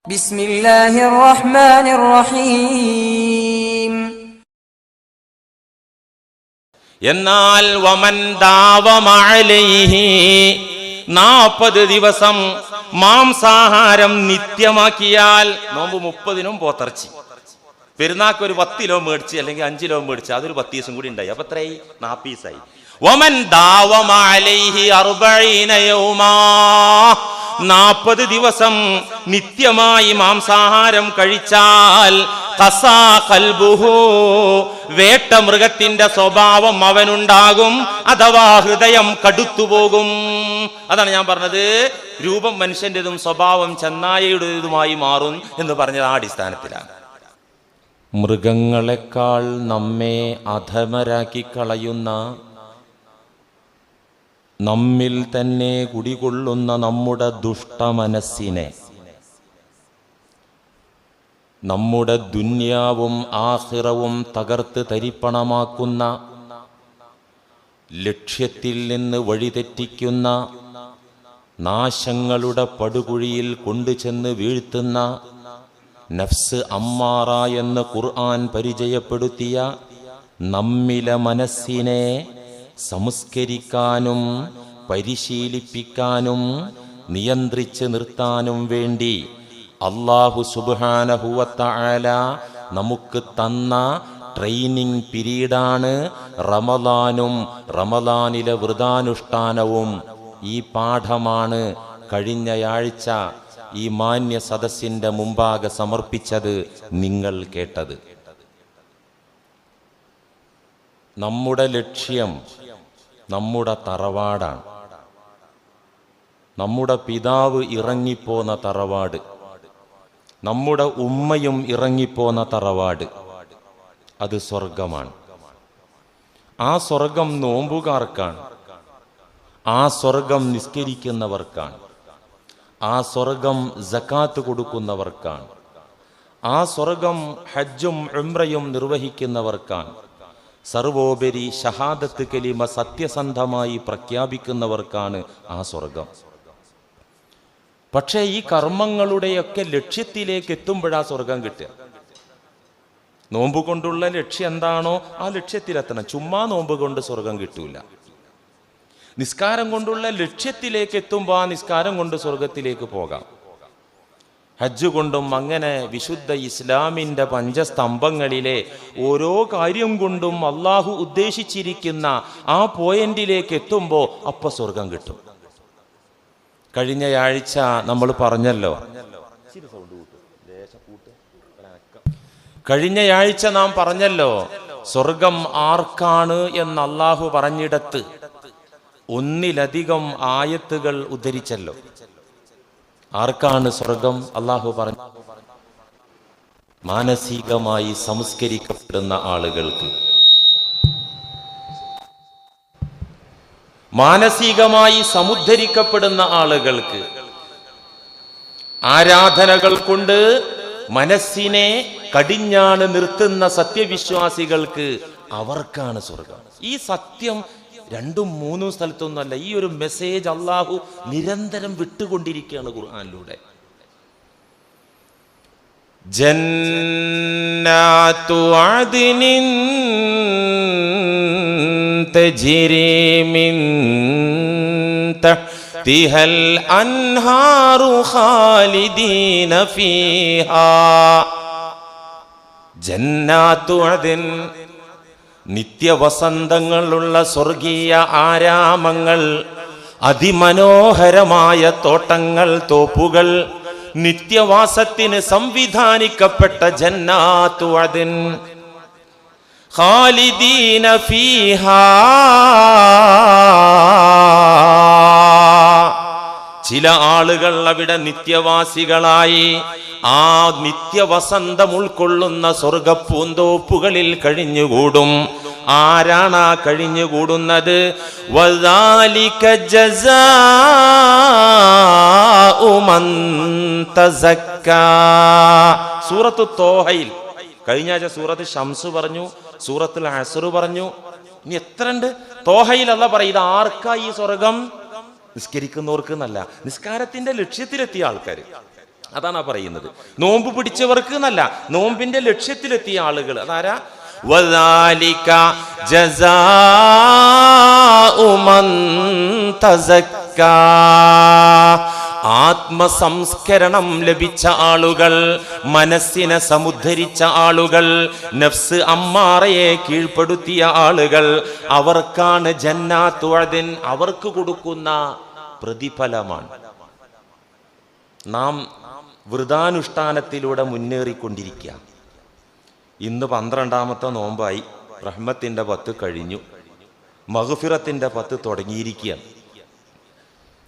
ബിസ്മില്ലാഹിർ റഹ്മാനിർ റഹീം. എന്നാൽ വമൻ ദാവമ അലൈഹി 40 ദിവസം മാംസാഹാരം നിത്യമാക്കിയാൽ, നോമ്പ് 30-നും പോത്തിറച്ചി, പെരുന്നാക്ക് ഒരു 10 കിലോ മേടിച്ച് അല്ലെങ്കിൽ 5 കിലോ മേടിച്ച് അതൊരു 10 ദിവസം കൂടി ഉണ്ടായി, അപ്പൊ എത്രയായി? 40 ദിവസമായി. വമൻ ദാവമ അലൈഹി 40 യൗമാ 40 ദിവസം നിത്യമായി മാംസാഹാരം കഴിച്ചാൽ ഖസാ ഖൽബുഹു വേട്ട മൃഗത്തിന്റെ സ്വഭാവം അവനുണ്ടാകും, അഥവാ ഹൃദയം കടുത്തുപോകും. അതാണ് ഞാൻ പറഞ്ഞത്, രൂപം മനുഷ്യൻ്റെതും സ്വഭാവം ചെന്നായയുടേതുമായി മാറും എന്ന് പറഞ്ഞത് ആ അടിസ്ഥാനത്തിലാണ്. മൃഗങ്ങളെക്കാൾ നമ്മെ അധമരാക്കി കളയുന്ന, നമ്മിൽ തന്നെ കുടികൊള്ളുന്ന നമ്മുടെ ദുഷ്ടമനസ്സിനെ, നമ്മുടെ ദുന്യാവും ആഖിറവും തകർത്ത് തരിപ്പണമാക്കുന്ന, ലക്ഷ്യത്തിൽ നിന്ന് വഴിതെറ്റിക്കുന്ന, നാശങ്ങളുടെ പടുകുഴിയിൽ കൊണ്ടുചെന്ന് വീഴ്ത്തുന്ന, നഫ്സ് അമ്മാറ എന്ന് ഖുർആൻ പരിചയപ്പെടുത്തിയ നമ്മിലെ മനസ്സിനെ സംസ്കരിക്കാനും പരിശീലിപ്പിക്കാനും നിയന്ത്രിച്ച് നിർത്താനും വേണ്ടി അല്ലാഹു സുബ്ഹാനഹു വ തആല നമുക്ക് തന്ന ട്രെയിനിങ് പീരീഡാണ് റമദാനും റമദാനിലെ വ്രതാനുഷ്ഠാനവും. ഈ പാഠമാണ് കഴിഞ്ഞയാഴ്ച ഈ മാന്യ സദസ്സിന്റെ മുമ്പാകെ സമർപ്പിച്ചത്, നിങ്ങൾ കേട്ടത്. നമ്മുടെ ലക്ഷ്യം നമ്മുടെ തറവാടാണ്. നമ്മുടെ പിതാവ് ഇറങ്ങിപ്പോന്ന തറവാട്, നമ്മുടെ ഉമ്മയും ഇറങ്ങിപ്പോന്ന തറവാട്, അത് സ്വർഗമാണ്. ആ സ്വർഗം നോമ്പുകാർക്കാണ്, ആ സ്വർഗം നിസ്കരിക്കുന്നവർക്കാണ്, ആ സ്വർഗം സകാത്ത് കൊടുക്കുന്നവർക്കാണ്, ആ സ്വർഗം ഹജ്ജും ഉംറയും നിർവഹിക്കുന്നവർക്കാണ്, സർവോപരി ഷഹാദത്ത് കലിമ സത്യസന്ധമായി പ്രഖ്യാപിക്കുന്നവർക്കാണ് ആ സ്വർഗം. പക്ഷേ ഈ കർമ്മങ്ങളുടെയൊക്കെ ലക്ഷ്യത്തിലേക്ക് എത്തുമ്പോഴാ സ്വർഗം കിട്ടുക. നോമ്പ് കൊണ്ടുള്ള ലക്ഷ്യം എന്താണോ ആ ലക്ഷ്യത്തിലെത്തണം. ചുമ്മാ നോമ്പ് കൊണ്ട് സ്വർഗം കിട്ടൂല. നിസ്കാരം കൊണ്ടുള്ള ലക്ഷ്യത്തിലേക്ക് എത്തുമ്പോൾ ആ നിസ്കാരം കൊണ്ട് സ്വർഗത്തിലേക്ക് പോകാം. ഹജ്ജ് കൊണ്ടും അങ്ങനെ വിശുദ്ധ ഇസ്ലാമിൻ്റെ പഞ്ചസ്തംഭങ്ങളിലെ ഓരോ കാര്യം കൊണ്ടും അള്ളാഹു ഉദ്ദേശിച്ചിരിക്കുന്ന ആ പോയിന്റിലേക്ക് എത്തുമ്പോൾ അപ്പം സ്വർഗം കിട്ടും. കഴിഞ്ഞയാഴ്ച നമ്മൾ പറഞ്ഞല്ലോ, കഴിഞ്ഞയാഴ്ച നാം പറഞ്ഞല്ലോ, സ്വർഗം ആർക്കാണ് എന്ന് അള്ളാഹു പറഞ്ഞിടത്ത് ഒന്നിലധികം ആയത്തുകൾ ഉദ്ധരിച്ചല്ലോ. ആർക്കാണ് സ്വർഗം? അള്ളാഹു പറഞ്ഞു, മാനസികമായി സംസ്കരിക്കപ്പെടുന്ന ആളുകൾക്ക്, മാനസികമായി സമുദ്ധരിക്കപ്പെടുന്ന ആളുകൾക്ക്, ആരാധനകൾ കൊണ്ട് മനസ്സിനെ കടിഞ്ഞാണ് നിർത്തുന്ന സത്യവിശ്വാസികൾക്ക്, അവർക്കാണ് സ്വർഗം. ഈ സത്യം 2-3 സ്ഥലത്തൊന്നുമല്ല, ഈ ഒരു മെസ്സേജ് അള്ളാഹു നിരന്തരം വിട്ടുകൊണ്ടിരിക്കുകയാണ് ഖുർആനിലൂടെ. ജന്നാതു അദ്നിൻ തജ്രി മിൻ തഹ്തിഹൽ അൻഹാറു ഖാലിദീന ഫീഹാ. ജന്നാതു അദ്ൻ, നിത്യവസന്തങ്ങളുള്ള സ്വർഗീയ ആരാമങ്ങൾ, അതിമനോഹരമായ തോട്ടങ്ങൾ, തോപ്പുകൾ, നിത്യവാസത്തിന് സംവിധാനിക്കപ്പെട്ട ജന്നാത്തു അദ്ൻ ഖാലിദീന ഫീഹാ. ചില ആളുകൾ അവിടെ നിത്യവാസികളായി ആ നിത്യവസന്തം ഉൾക്കൊള്ളുന്ന സ്വർഗപ്പൂന്തോപ്പുകളിൽ കഴിഞ്ഞുകൂടും. ആരാണ് ആ കഴിഞ്ഞുകൂടുന്നത്? വദാലിക ജസാഉ മൻ തസക്കാ. സൂറത്തു തോഹയിൽ കഴിഞ്ഞ ആഴ്ച സൂറത്ത് ഷംസ് പറഞ്ഞു, സൂറത്തുൽ അസ്ർ പറഞ്ഞു. ഇനി എത്ര ഉണ്ട്? തോഹയിൽ അല്ലാഹ് പറയും, ഇത് ആർക്കാ ഈ സ്വർഗം? നിസ്കരിക്കുന്നവർക്ക് എന്നല്ല, നിസ്കാരത്തിന്റെ ലക്ഷ്യത്തിലെത്തിയ ആൾക്കാർ. അതാണ് പറയുന്നത്. നോമ്പ് പിടിച്ചവർക്ക് എന്നല്ല, നോമ്പിന്റെ ലക്ഷ്യത്തിലെത്തിയ ആളുകൾ. അതാരാ? വദാലിക ജസാഉ മൻ തസക്ക. ആത്മസംസ്കരണം ലഭിച്ച ആളുകൾ, മനസ്സിനെ സമുദ്ധരിച്ച ആളുകൾ, നഫ്സ് അമ്മാറയെ കീഴ്പ്പെടുത്തിയ ആളുകൾ, അവർക്കാണ് ജന്നാത്തു അദ്ൻ, അവർക്ക് കൊടുക്കുന്ന പ്രതിഫലമാണ്. നാം വൃതാനുഷ്ഠാനത്തിലൂടെ മുന്നേറിക്കൊണ്ടിരിക്കുക. ഇന്ന് 12ാമത്തെ നോമ്പായി, റഹ്മത്തിന്റെ 10 കഴിഞ്ഞു, മഗ്ഫിറത്തിന്റെ 10 തുടങ്ങിയിരിക്കുകയാണ്.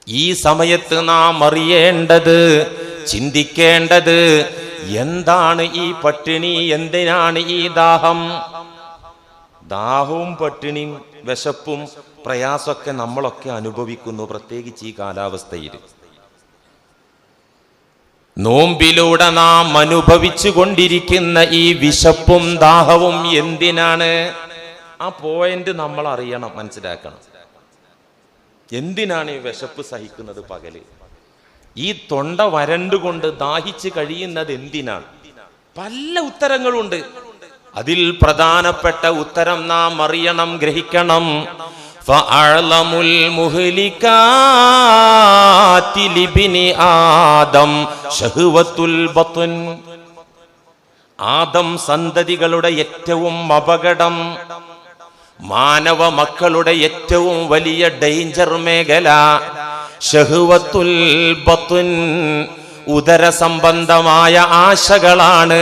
ഈ സമയത്ത് നാം അറിയേണ്ടത്, ചിന്തിക്കേണ്ടത്, എന്താണ് ഈ പട്ടിണി, എന്തിനാണ് ഈ ദാഹം? ദാഹവും പട്ടിണിയും വിശപ്പും പ്രയാസമൊക്കെ നമ്മളൊക്കെ അനുഭവിക്കുന്നു, പ്രത്യേകിച്ച് ഈ കാലാവസ്ഥയിൽ. നോമ്പിലൂടെ നാം അനുഭവിച്ചു കൊണ്ടിരിക്കുന്ന ഈ വിശപ്പും ദാഹവും എന്തിനാണ്? ആ പോയിന്റ് നമ്മൾ അറിയണം, മനസ്സിലാക്കണം. എന്തിനാണ് ഈ വിശപ്പ് സഹിക്കുന്നത് പകല്? ഈ തൊണ്ട വരണ്ടുകൊണ്ട് ദാഹിച്ച് കഴിയുന്നത് എന്തിനാണ്? പല ഉത്തരങ്ങളുണ്ട്. അതിൽ പ്രധാനപ്പെട്ട ഉത്തരം നാം അറിയണം, ഗ്രഹിക്കണം. ഫഅഅലമുൽ മുഹ്ലികാതി ലിബ്നി ആദം ശഹ്വത്തുൽ ബത്ൻ. ആദം സന്തതികളുടെ ഏറ്റവും അപകടം, മാനവ മക്കളുടെ ഏറ്റവും വലിയ ഡേഞ്ചർ മേഖല ശഹ്വത്തുൽ ബത്ൻ, ഉദര സംബന്ധമായ ആശകളാണ്,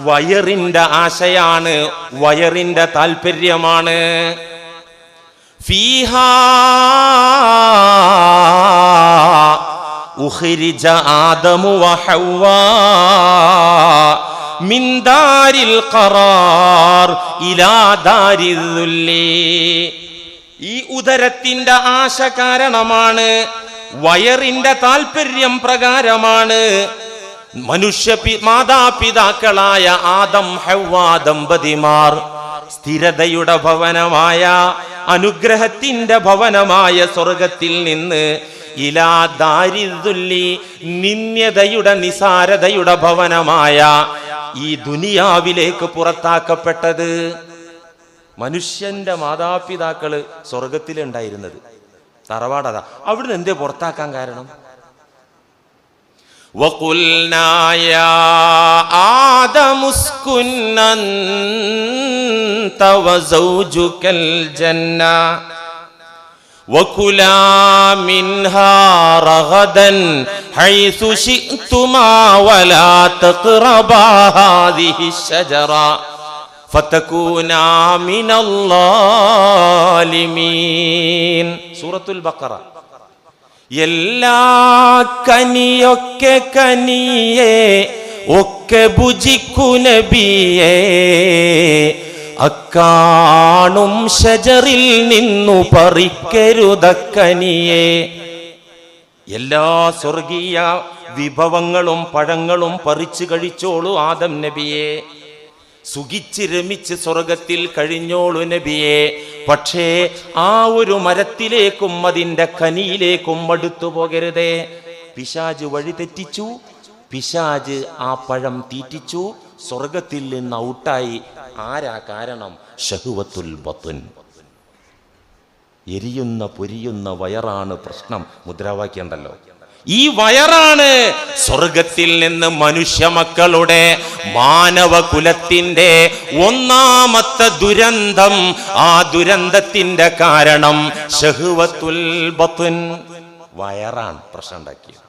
വയറിന്റെ ആശയാണ്, വയറിന്റെ താല്പര്യമാണ്. ഫീഹാ ഉഖ്രിജ ആദമു വഹവ്വാ മിൻ ദാരിൽ ഖറാർ ഇലാ ദാരിൽ ദുല്ലി. ഈ ഉദരത്തിന്റെ ആശ കാരണമാണ്, വയറിന്റെ താല്പര്യം പ്രകാരമാണ് മനുഷ്യ മാതാപിതാക്കളായ ആദം ഹവ്വാ ദമ്പതിമാർ സ്ഥിരതയുടെ ഭവനമായ, അനുഗ്രഹത്തിന്റെ ഭവനമായ സ്വർഗത്തിൽ നിന്ന് ഇലാ ദാരിൽ ദുല്ലി, നിന്ദ്യതയുടെ നിസാരതയുടെ ഭവനമായ ഈ ദുനിയാവിലേക്ക് പുറത്താക്കപ്പെട്ടത്. മനുഷ്യന്റെ മാതാപിതാക്കള് സ്വർഗത്തിലുണ്ടായിരുന്നത്, തറവാടതാ. അവിടുന്ന് എന്തേ പുറത്താക്കാൻ കാരണം? وَقُلْنَا يَا آدَمُ اسْكُنْ أَنْتَ وَزَوْجُكَ الْجَنَّةَ وَكُلَا مِنْهَا رَغَدًا حَيْثُ شِئْتُمَا وَلَا تَقْرَبَا هَذِهِ الشَّجَرَةَ فَتَكُونَا مِنَ الظَّالِمِينَ. സൂറത്തുൽ ബഖറ. എല്ലാ കനിയൊക്കെ കനിയേ ഒക്കെ ഭുജിക്കു നബിയേ, അക്കാണും ഷജറിൽ നിന്നു പറിക്കരുതക്കനിയേ. എല്ലാ സ്വർഗീയ വിഭവങ്ങളും പഴങ്ങളും പറിച്ചു കഴിച്ചോളൂ ആദം നബിയെ, സുഖിച്ച് രമിച്ച് സ്വർഗത്തിൽ കഴിഞ്ഞോളൂ നബിയെ. പക്ഷേ ആ ഒരു മരത്തിലേക്കും അതിൻ്റെ കനിയിലേക്കും അടുത്തു പോകരുതേ. പിശാച് വഴി തെറ്റിച്ചു, പിശാച് ആ പഴം തീറ്റിച്ചു, സ്വർഗത്തിൽ നിന്ന് ഔട്ടായി. ആരാ കാരണം? ശഹ്വത്തുൽ ബത്ൻ. എരിയുന്ന പൊരിയുന്ന വയറാണ് പ്രശ്നം. മുദ്രാവാക്യമുണ്ടല്ലോ, ഈ വയറാണ് സ്വർഗത്തിൽ നിന്ന് മനുഷ്യ മക്കളുടെ, മാനവ കുലത്തിന്റെ ഒന്നാമത്തെ ദുരന്തം. ആ ദുരന്തത്തിന്റെ കാരണം ശഹ്വത്തുൽ ബത്ൻ, വയറാണ് പ്രശ്നം ഉണ്ടാക്കിയത്.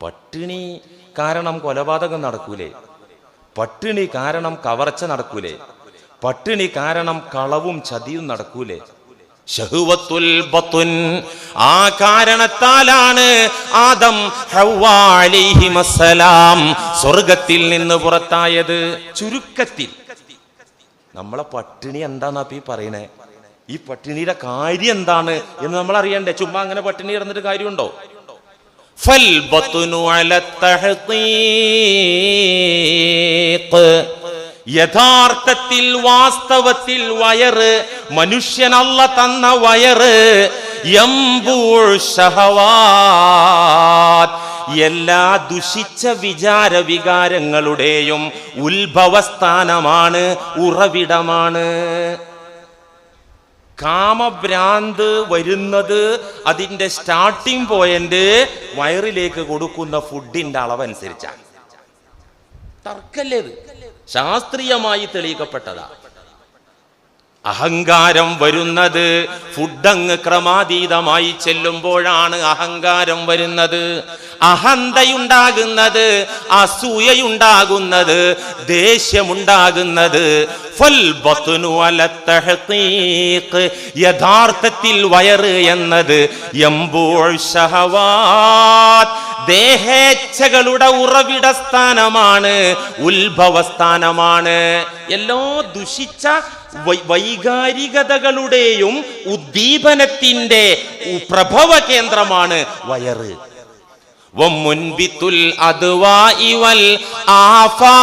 പട്ടിണി കാരണം കൊലപാതകം നടക്കൂലേ? പട്ടിണി കാരണം കവർച്ച നടക്കൂലേ? പട്ടിണി കാരണം കളവും ചതിയും നടക്കൂലേ? ശഹ്വത്തുൽ ബത്ൻ. ആ കാരണത്താലാണ് ആദം ഹവ്വാ അലൈഹിമസ്സലാം സ്വർഗത്തിൽ നിന്ന് പുറത്തായത്. ചുരുക്കത്തിൽ നമ്മളെ പട്ടിണി എന്താന്നാ ഈ പറയണേ? ഈ പട്ടിണിയുടെ കാര്യം എന്താണ് എന്ന് നമ്മൾ അറിയണ്ടേ? ചുമ്മാ അങ്ങനെ പട്ടിണി കിടന്നിട്ട് കാര്യമുണ്ടോ? ഫൽ ബത്നു അല തഹ്തീഖ്. യഥാർത്ഥത്തിൽ വാസ്തവത്തിൽ വയറ്, മനുഷ്യനല്ല തന്ന വയറ്, യംബൂ ശഹവാത്ത്, എല്ലാ ദുഷിച്ച വിചാര വികാരങ്ങളുടെയും ഉത്ഭവസ്ഥാനമാണ്, ഉറവിടമാണ്. കാമഭ്രാന്ത് വരുന്നത് അതിന്റെ സ്റ്റാർട്ടിംഗ് പോയിന്റ് വയറിലേക്ക് കൊടുക്കുന്ന ഫുഡിന്റെ അളവനുസരിച്ചാണ്. തർക്കല്ലേ ഇത്, ശാസ്ത്രീയമായി തെളിയിക്കപ്പെട്ടതാ. അഹങ്കാരം വരുന്നത് ഫുഡങ്ങ് ക്രമാതീതമായി ചെല്ലുമ്പോഴാണ് അഹങ്കാരം വരുന്നത്. അഹന്തയുണ്ടാകുന്നത്, അസൂയയുണ്ടാകുന്നത്, ദേഷ്യമുണ്ടാകുന്നത്. യഥാർത്ഥത്തിൽ വയറ് എന്നത് ദേഹേച്ഛകളുടെ ഉറവിട സ്ഥാനമാണ്, ഉത്ഭവസ്ഥാനമാണ്. എല്ലാ ദുഷിച്ച വൈകാരികതകളുടെയും ഉദ്ദീപനത്തിന്റെ പ്രഭവ കേന്ദ്രമാണ് വയറ്. വമുൻബിതുൽ അദ്വാഇ വൽ ആഫാത്,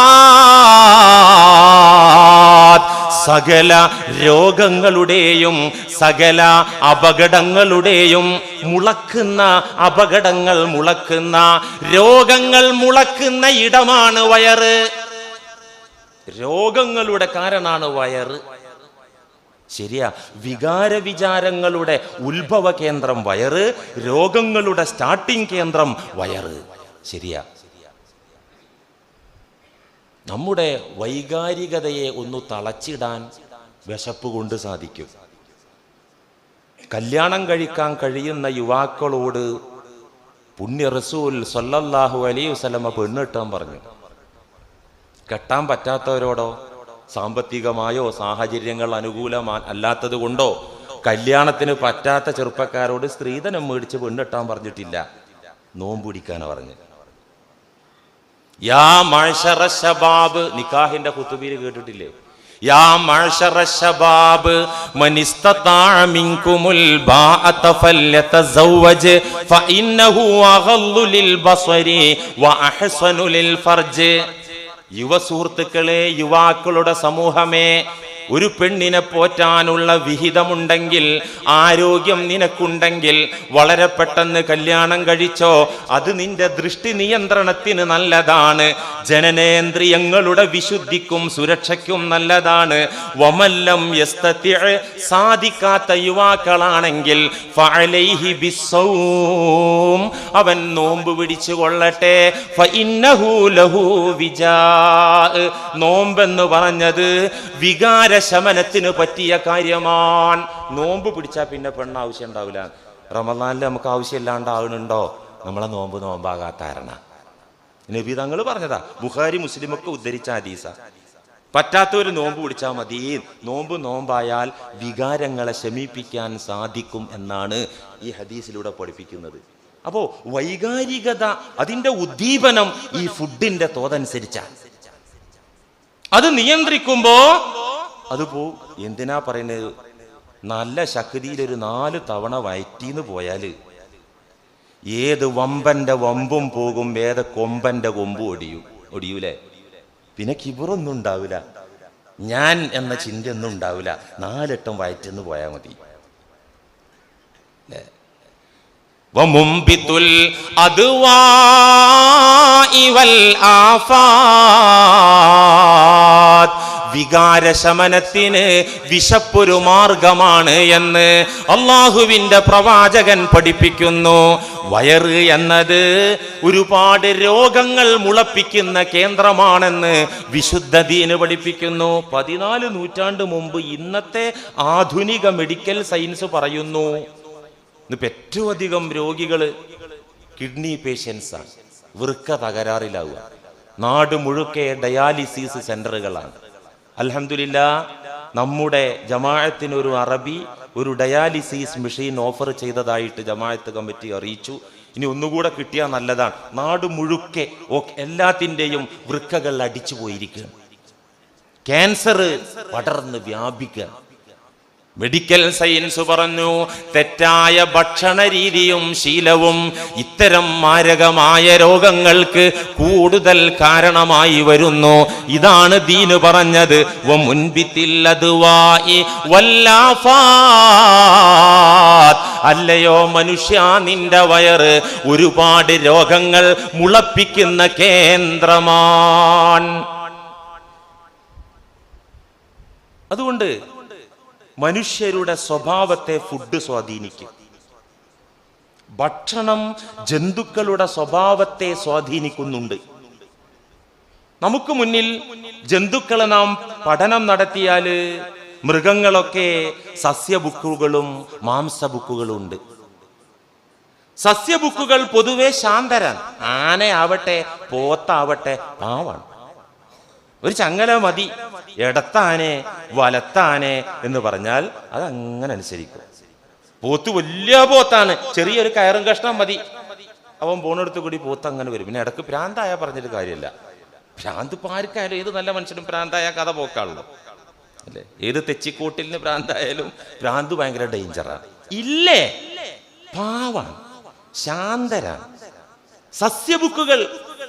സകല രോഗങ്ങളുടെയും സകല അപകടങ്ങളുടെയും മുളക്കുന്ന, അപകടങ്ങൾ മുളക്കുന്ന, രോഗങ്ങൾ മുളക്കുന്ന ഇടമാണ് വയറ്. രോഗങ്ങളുടെ കാരണമാണ് വയറ്. ശരിയാ, വികാര വിചാരങ്ങളുടെ ഉത്ഭവ കേന്ദ്രം വയറ്, രോഗങ്ങളുടെ സ്റ്റാർട്ടിംഗ് കേന്ദ്രം വയറ്. ശരിയാ. നമ്മുടെ വൈകാരികതയെ ഒന്ന് തളച്ചിടാൻ വിശപ്പ് കൊണ്ട് സാധിക്കും. കല്യാണം കഴിക്കാൻ കഴിയുന്ന യുവാക്കളോട് പുണ്യ റസൂൽ സ്വല്ലല്ലാഹു അലൈഹി വസല്ലമ പെണ്ണിട്ടാൻ പറഞ്ഞു. കെട്ടാൻ പറ്റാത്തവരോടോ സാമ്പത്തികമായോ സാഹചര്യങ്ങൾ അനുകൂലമല്ലാത്തത് കൊണ്ടോ കല്യാണത്തിന് പറ്റാത്ത ചെറുപ്പക്കാരോട് സ്ത്രീധനം മേടിച്ച് പെണ്ണിട്ടാൻ പറഞ്ഞിട്ടില്ല, നോമ്പ് പിടിക്കാനാ പറഞ്ഞു. യാ മഅ്ശറ ശബാബ്, നിക്കാഹിന്റെ ഖുതുബയിൽ കേട്ടിട്ടില്ലേ? യാ മഅ്ശറ ശബാബ് മൻ ഇസ്തതാഅ മിൻകുമുൽ ബാഅത ഫല്യതസവ്വജ് ഫഇന്നഹു അഗല്ലു ലിൽ ബസരി വഅഹ്സനു ലിൽ ഫർജ്. യുവ സുഹൃത്തുക്കളെ, യുവാക്കളുടെ സമൂഹമേ, ഒരു പെണ്ണിനെ പോറ്റാനുള്ള വിഹിതമുണ്ടെങ്കിൽ, ആരോഗ്യം നിനക്കുണ്ടെങ്കിൽ വളരെ പെട്ടെന്ന് കല്യാണം കഴിച്ചോ. അത് നിന്റെ ദൃഷ്ടി നിയന്ത്രണത്തിന് നല്ലതാണ്, ജനനേന്ദ്രിയങ്ങളുടെ വിശുദ്ധിക്കും സുരക്ഷയ്ക്കും നല്ലതാണ്. വമല്ലം യസ്തതി, സാധിക്കാത്ത യുവാക്കളാണെങ്കിൽ ഫഅലൈഹി ബിസ്സൗം, അവൻ നോമ്പ് പിടിച്ചു കൊള്ളട്ടെ. ഫഇന്നഹു ലഹു വിജാ, നോമ്പെന്ന് പറഞ്ഞത് വികാര ശമനത്തിന് പറ്റിയ കാര്യമാണ്. നോമ്പ് പിടിച്ചാൽ പിന്നെ പെണ്ണ് ആവശ്യം ഉണ്ടാവില്ല. റമദാനിൽ നമുക്ക് ആവശ്യമില്ലാണ്ടാവുന്നുണ്ടോ? നമ്മളെ നോമ്പ് നോമ്പാകാത്ത കാരണം. നബി തങ്ങൾ പറഞ്ഞതാ, ബുഖാരി മുസ്ലിമൊക്കെ ഉദ്ധരിച്ച ഹദീസ. പറ്റാത്തവര് നോമ്പ് പിടിച്ചാൽ മതി, നോമ്പ് നോമ്പായാൽ വികാരങ്ങളെ ശമിപ്പിക്കാൻ സാധിക്കും എന്നാണ് ഈ ഹദീസിലൂടെ പഠിപ്പിക്കുന്നത്. അപ്പോ വൈകാരികത, അതിന്റെ ഉദ്ദീപനം ഈ ഫുഡിന്റെ തോതനുസരിച്ചാണ്. അത് നിയന്ത്രിക്കുമ്പോ അത് പോവും. എന്തിനാ പറയുന്നത്? നല്ല ശക്തിയിലൊരു 4 തവണ വയറ്റീന്ന് പോയാല് ഏത് വമ്പന്റെ വമ്പും പോകും, ഏത് കൊമ്പന്റെ കൊമ്പും ഒടിയൂലേ? പിന്നെ കിബറൊന്നും ഉണ്ടാവില്ല, ഞാൻ എന്ന ചിന്തയൊന്നും ഉണ്ടാവില്ല. 4 വട്ടം വയറ്റിന്ന് പോയാൽ മതി. വമുംബിതുൽ അദ്വാഇ വൽ ആഫാത്, വികാരശമനത്തിന് വിശപ്പൊരു മാർഗമാണ് എന്ന് അള്ളാഹുവിന്റെ പ്രവാചകൻ പഠിപ്പിക്കുന്നു. വയറ് എന്നത് ഒരുപാട് രോഗങ്ങൾ മുളപ്പിക്കുന്ന കേന്ദ്രമാണെന്ന് വിശുദ്ധ ദീന് പഠിപ്പിക്കുന്നു. 14 നൂറ്റാണ്ട് മുമ്പ് ഇന്നത്തെ ആധുനിക മെഡിക്കൽ സയൻസ് പറയുന്നു, ഇന്നിപ്പോൾ ഏറ്റവും അധികം രോഗികൾ കിഡ്നി പേഷ്യൻസാണ്, വൃക്ക തകരാറിലാവുക. നാട് മുഴുക്കെ ഡയാലിസിസ് സെന്ററുകളാണ്. അൽഹംദുലില്ലാഹ്, നമ്മുടെ ജമാഅത്തിന് അറബി ഒരു ഡയാലിസിസ് മെഷീൻ ഓഫർ ചെയ്തതായിട്ട് ജമാഅത്ത് കമ്മിറ്റി അറിയിച്ചു. ഇനി ഒന്നുകൂടെ കിട്ടിയാൽ നല്ലതാണ്. നാട് മുഴുക്കെ എല്ലാത്തിൻ്റെയും വൃക്കകൾ അടിച്ചു പോയിരിക്കുകയാണ്. ക്യാൻസർ പടർന്ന് വ്യാപിക്കുക. മെഡിക്കൽ സയൻസ് പറഞ്ഞു തെറ്റായ ഭക്ഷണ രീതിയും ശീലവും ഇത്തരം മാരകമായ രോഗങ്ങൾക്ക് കൂടുതൽ കാരണമായി വരുന്നു. ഇതാണ് ദീന് പറഞ്ഞത്. അല്ലയോ മനുഷ്യ, നിന്റെ വയറ് ഒരുപാട് രോഗങ്ങൾ മുളപ്പിക്കുന്ന കേന്ദ്രമാണ്. അതുകൊണ്ട് മനുഷ്യരുടെ സ്വഭാവത്തെ ഫുഡ് സ്വാധീനിക്കും. ഭക്ഷണം ജന്തുക്കളുടെ സ്വഭാവത്തെ സ്വാധീനിക്കുന്നുണ്ട്. നമുക്ക് മുന്നിൽ ജന്തുക്കളെ നാം പഠനം നടത്തിയാൽ മൃഗങ്ങളൊക്കെ സസ്യബുക്കുകളും മാംസബുക്കുകളും ഉണ്ട്. സസ്യബുക്കുകൾ പൊതുവെ ശാന്തരാണ്. ആനയാവട്ടെ പോത്താവട്ടെ പാവാണ്. ഒരു ചങ്ങല മതി. ഇടത്താനെ വലത്താനെ എന്ന് പറഞ്ഞാൽ അത് അങ്ങനെ അനുസരിക്കും. പോത്ത് വലിയ പോത്താണ്, ചെറിയൊരു കയറും കഷ്ണം മതി, അവൻ പോണെടുത്ത് കൂടി പോത്ത് അങ്ങനെ വരും. പിന്നെ ഇടക്ക് ഭ്രാന്തായ പറഞ്ഞിട്ട് കാര്യമില്ല. ഭ്രാന്ത് ഇപ്പം ആർക്കായാലും ഏത് നല്ല മനുഷ്യനും ഭ്രാന്തായ കഥ പോക്കാണല്ലോ അല്ലേ? ഏത് തെച്ചിക്കോട്ടിലിന് ഭ്രാന്തായാലും ഭ്രാന്ത് ഭയങ്കര ഡേഞ്ചറാണ്. ഇല്ലേ, പാവാണ്, ശാന്തരാണ്. സസ്യബുക്കുകൾ,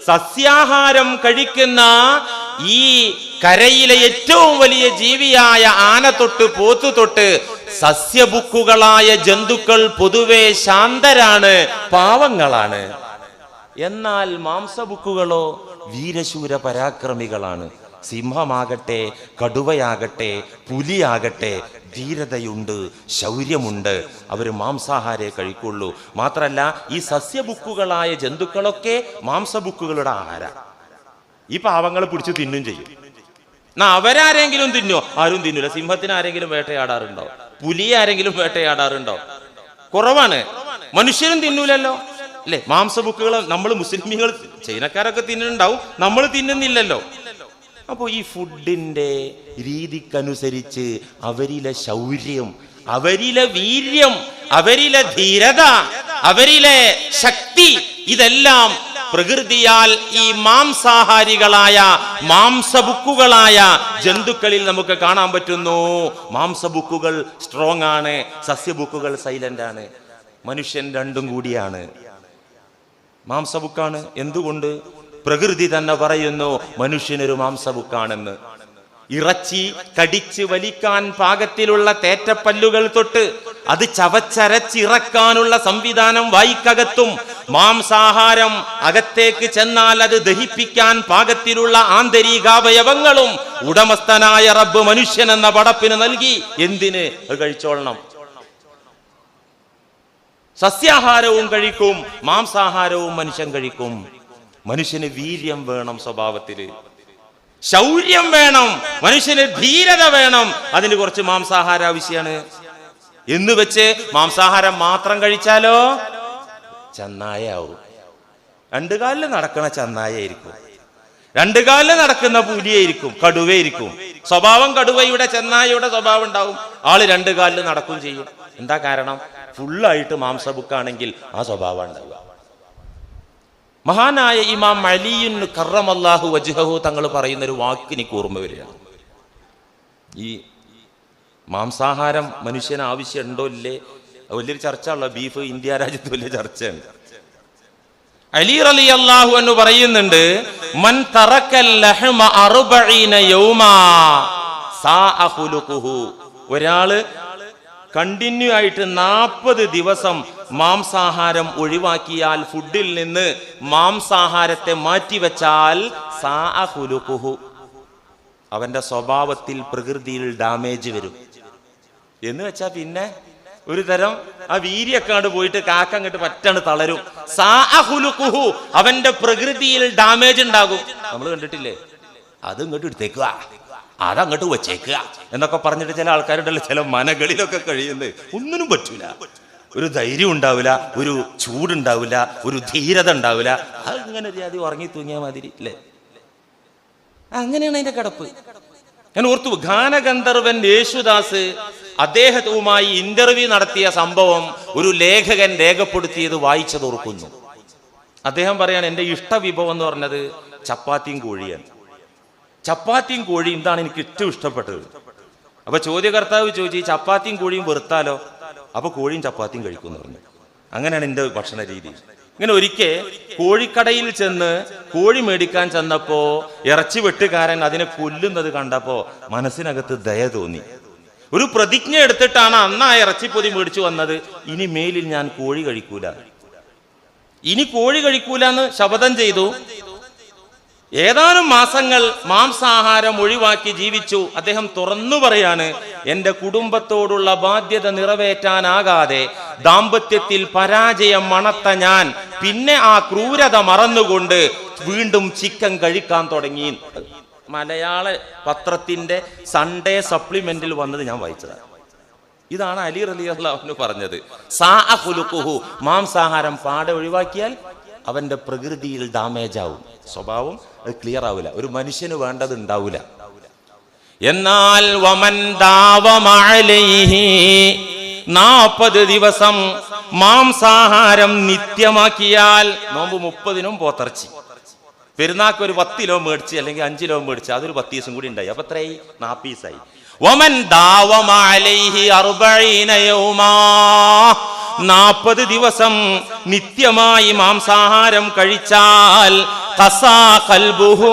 സസ്യാഹാരം കഴിക്കുന്ന ഈ കരയിലെ ഏറ്റവും വലിയ ജീവിയായ ആന തൊട്ട് പോത്തു തൊട്ട് സസ്യബുക്കുകളായ ജന്തുക്കൾ പൊതുവെ ശാന്തരാണ്, പാവങ്ങളാണ്. എന്നാൽ മാംസബുക്കുകളോ വീരശൂര പരാക്രമികളാണ്. സിംഹമാകട്ടെ കടുവയാകട്ടെ പുലിയാകട്ടെ ധീരതയുണ്ട്, ശൗര്യമുണ്ട്. അവർ മാംസാഹാരേ കഴിക്കുള്ളൂ. മാത്രല്ല ഈ സസ്യബുക്കുകളായ ജന്തുക്കളൊക്കെ മാംസബുക്കുകളുടെ ആഹാര. ഈ പാവങ്ങളെ പിടിച്ച് തിന്നും ചെയ്യും. എന്നാ അവരാരെങ്കിലും തിന്നോ? ആരും തിന്നില്ല. സിംഹത്തിന് ആരെങ്കിലും വേട്ടയാടാറുണ്ടോ? പുലിയെ ആരെങ്കിലും വേട്ടയാടാറുണ്ടോ? കുറവാണ്. മനുഷ്യരും തിന്നൂലല്ലോ അല്ലെ? മാംസബുക്കുകൾ നമ്മൾ മുസ്ലിമീങ്ങൾ ചൈനക്കാരൊക്കെ തിന്നുന്നുണ്ടാവും, നമ്മൾ തിന്നുന്നില്ലല്ലോ. അപ്പോൾ ഈ ഫുഡിന്റെ രീതിക്കനുസരിച്ച് അവരിലെ ശൗര്യം, അവരിലെ വീര്യം, അവരിലെ ധീരത, അവരിലെ ശക്തി, ഇതെല്ലാം പ്രകൃതിയാൽ ഈ മാംസാഹാരികളായ മാംസബുക്കുകളായ ജന്തുക്കളിൽ നമുക്ക് കാണാൻ പറ്റുന്നു. മാംസബുക്കുകൾ സ്ട്രോങ് ആണ്, സസ്യബുക്കുകൾ സൈലന്റ് ആണ്. മനുഷ്യൻ രണ്ടും കൂടിയാണ്. മാംസബുക്കാണ്. എന്തുകൊണ്ട്? പ്രകൃതി തന്നെ പറയുന്നു മനുഷ്യനൊരു മാംസബുക്കാണെന്ന്. ഇറച്ചി കടിച്ച് വലിക്കാൻ പാകത്തിലുള്ള തേറ്റപ്പല്ലുകൾ തൊട്ട് അത് ചവച്ചരച്ചിറക്കാനുള്ള സംവിധാനം വായ്ക്കകത്തും, മാംസാഹാരം അകത്തേക്ക് ചെന്നാൽ അത് ദഹിപ്പിക്കാൻ പാകത്തിലുള്ള ആന്തരികാവയവങ്ങളും ഉടമസ്ഥനായ റബ്ബ് മനുഷ്യൻ എന്ന പടപ്പിന് നൽകി. എന്തിന്? അത് കഴിച്ചോളണം. സസ്യാഹാരവും കഴിക്കും, മാംസാഹാരവും മനുഷ്യൻ കഴിക്കും. മനുഷ്യന് വീര്യം വേണം, സ്വഭാവത്തില് ശൗര്യം വേണം, മനുഷ്യന് ധീരത വേണം. അതിന് കുറച്ച് മാംസാഹാര ആവശ്യമാണ്. എന്ന് വെച്ച് മാംസാഹാരം മാത്രം കഴിച്ചാലോ ചന്നായാവും. രണ്ടുകാലിൽ നടക്കണ ചന്നായായിരിക്കും, രണ്ടുകാലിൽ നടക്കുന്ന പുലിയായിരിക്കും, കടുവയായിരിക്കും. സ്വഭാവം കടുവയുടെ ചെന്നായയുടെ സ്വഭാവം ഉണ്ടാവും. ആള് രണ്ടുകാലിൽ നടക്കും ചെയ്യും. എന്താ കാരണം? ഫുള്ളായിട്ട് മാംസബുക്കാണെങ്കിൽ ആ സ്വഭാവം ഉണ്ടാവുക. മഹാനായ ഇമാം അലിയുൻ കറമല്ലാഹു വജ്ഹഹു തങ്ങൾ പറയുന്ന ഒരു വാക്ക് എനിക്ക് ഓർമ്മ വരികയാണ്. ഈ മാംസാഹാരം മനുഷ്യന് ആവശ്യമുണ്ടോ ഇല്ലേ, വലിയൊരു ചർച്ച ഉള്ള. ബീഫ് ഇന്ത്യ രാജ്യത്ത് വലിയ ചർച്ചയാണ്. അലി റളിയല്ലാഹു അൻഹു പറയുന്നുണ്ട്, മൻ തറക്കൽ ലഹ്മ 40 യൗമാ സാഅ ഖുലുഖുഹു. ഒരാള് കണ്ടിന്യൂ ആയിട്ട് 40 ദിവസം മാംസാഹാരം ഒഴിവാക്കിയാൽ, ഫുഡിൽ നിന്ന് മാംസാഹാരത്തെ മാറ്റിവെച്ചാൽ, സാഅ ഖുലുഖുഹു, അവന്റെ സ്വഭാവത്തിൽ പ്രകൃതിയിൽ ഡാമേജ് വരും. എന്ന് വെച്ചാൽ പിന്നെ ഒരു തരം ആ വീര്യക്കാണ്ട് പോയിട്ട് കാക്ക അങ്ങോട്ട് പറ്റാണ് തളരും. സാഅ ഖുലുഖുഹു, അവന്റെ പ്രകൃതിയിൽ ഡാമേജ് ഉണ്ടാകും. നമ്മൾ കണ്ടിട്ടില്ലേ, അത് ഇങ്ങോട്ട് എടുത്തേക്കുക, അതങ്ങോട്ട് വെച്ചേക്കുക എന്നൊക്കെ പറഞ്ഞിട്ട് ചില ആൾക്കാരുണ്ടല്ലോ, ചില മനകളിലൊക്കെ കഴിയുന്നത് ഒന്നിനും പറ്റൂല. ഒരു ധൈര്യം ഉണ്ടാവില്ല, ഒരു ചൂടുണ്ടാവില്ല, ഒരു ധീരത ഉണ്ടാവില്ല. അങ്ങനെ ജാതി ഉറങ്ങി തൂങ്ങിയ മാതിരി അല്ലേ? അങ്ങനെയാണ് അതിന്റെ കിടപ്പ്. ഞാൻ ഓർത്തു, ഗാനഗന്ധർവൻ യേശുദാസ് അദ്ദേഹവുമായി ഇന്റർവ്യൂ നടത്തിയ സംഭവം ഒരു ലേഖകൻ രേഖപ്പെടുത്തിയത് വായിച്ചതോർക്കുന്നു. അദ്ദേഹം പറയാണ്, എൻ്റെ ഇഷ്ടവിഭവം എന്ന് പറഞ്ഞത് ചപ്പാത്തിയും കോഴിയാണ്. ചപ്പാത്തിയും കോഴിയും ഇതാണ് എനിക്ക് ഏറ്റവും ഇഷ്ടപ്പെട്ടത്. അപ്പൊ ചോദ്യകർത്താവ് ചോദിച്ചു, ഈ ചപ്പാത്തിയും കോഴിയും വെറുത്താലോ? അപ്പൊ കോഴിയും ചപ്പാത്തിയും കഴിക്കുമെന്ന് പറഞ്ഞു. അങ്ങനെയാണ് എൻ്റെ ഭക്ഷണ രീതി. ഇങ്ങനെ ഒരിക്കൽ കോഴിക്കടയിൽ ചെന്ന് കോഴി മേടിക്കാൻ ചെന്നപ്പോ ഇറച്ചി വെട്ടുകാരൻ അതിനെ കൊല്ലുന്നത് കണ്ടപ്പോ മനസ്സിനകത്ത് ദയ തോന്നി. ഒരു പ്രതിജ്ഞ എടുത്തിട്ടാണ് അന്ന് ആ ഇറച്ചിപ്പൊതി മേടിച്ചു വന്നത്, ഇനി മേലിൽ ഞാൻ കോഴി കഴിക്കൂല, ഇനി കോഴി കഴിക്കൂല എന്ന് ശപഥം ചെയ്തു. ഏതാനും മാസങ്ങൾ മാംസാഹാരം ഒഴിവാക്കി ജീവിച്ചു. അദ്ദേഹം തുറന്നു പറയാണ്, എന്റെ കുടുംബത്തോടുള്ള ബാധ്യത നിറവേറ്റാനാകാതെ ദാമ്പത്യത്തിൽ പരാജയം മണത്ത ഞാൻ പിന്നെ ആ ക്രൂരത മറന്നുകൊണ്ട് വീണ്ടും ചിക്കൻ കഴിക്കാൻ തുടങ്ങി. മലയാള പത്രത്തിന്റെ സൺഡേ സപ്ലിമെന്റിൽ വന്നത് ഞാൻ വായിച്ചതാണ്. ഇതാണ് അലി റളിയല്ലാഹു അൻഹു പറഞ്ഞത്. മാംസാഹാരം പാടെ ഒഴിവാക്കിയാൽ അവന്റെ പ്രകൃതിയിൽ ഡാമേജ് ആവും, സ്വഭാവം ക്ലിയർ ആവില്ല, ഒരു മനുഷ്യന് വേണ്ടത് ഉണ്ടാവില്ല. എന്നാൽ വമൻ ദാവമഅലൈഹി 40 ദിവസം മാംസാഹാരം നിത്യമാക്കിയാൽ, നോമ്പ് 30-നും പോത്തിറച്ചി, പെരുന്നാക്ക് ഒരു 10 കിലോ മേടിച്ച് അല്ലെങ്കിൽ 5 കിലോ മേടിച്ച് അതൊരു 10 ദിവസം കൂടി ഉണ്ടായി, അപ്പൊ എത്രയായി? 40 ദിവസമായി. വമൻ ദാവമഅലൈഹി 40 യൗമാ 40 ദിവസം നിത്യമായി മാംസാഹാരം കഴിച്ചാൽ ഖസാ ഖൽബുഹു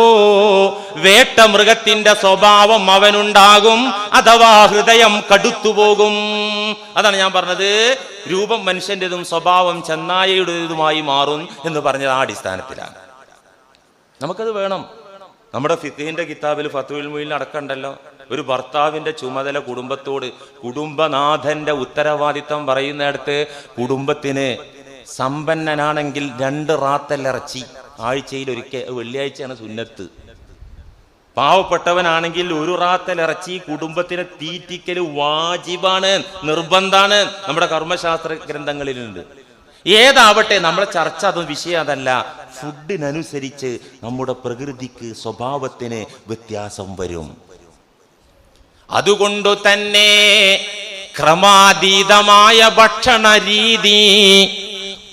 വേട്ട മൃഗത്തിന്റെ സ്വഭാവം അവനുണ്ടാകും, അഥവാ ഹൃദയം കടുത്തുപോകും. അതാണ് ഞാൻ പറഞ്ഞത്, രൂപം മനുഷ്യൻ്റെതും സ്വഭാവം ചെന്നായയുടേതുമായി മാറും എന്ന് പറഞ്ഞത് ആ അടിസ്ഥാനത്തിലാണ്. നമുക്കത് വേണം. നമ്മുടെ ഫിഖിന്റെ കിതാബിൽ ഫത്വുൽ മുഈൻ അടക്കണ്ടല്ലോ, ഒരു ഭർത്താവിന്റെ ചുമതല കുടുംബത്തോട്, കുടുംബനാഥന്റെ ഉത്തരവാദിത്തം പറയുന്നിടത്ത് കുടുംബത്തിന് സമ്പന്നനാണെങ്കിൽ 2 റാത്തൽ ഇറച്ചി ആഴ്ചയിൽ ഒരിക്കൽ, വെള്ളിയാഴ്ചയാണ് സുന്നത്ത്. പാവപ്പെട്ടവനാണെങ്കിൽ 1 റാത്തൽ ഇറച്ചി കുടുംബത്തിനെ തീറ്റിക്കൽ വാജിബാണ്, നിർബന്ധാണ്, നമ്മുടെ കർമ്മശാസ്ത്ര ഗ്രന്ഥങ്ങളിലുണ്ട്. ഏതാവട്ടെ, നമ്മുടെ ചർച്ച അതും വിഷയം അതല്ല. ഫുഡിനനുസരിച്ച് നമ്മുടെ പ്രകൃതിക്ക് സ്വഭാവത്തിന് വ്യത്യാസം വരും. അതുകൊണ്ടു തന്നെ ക്രമാതീതമായ ഭക്ഷണ രീതി,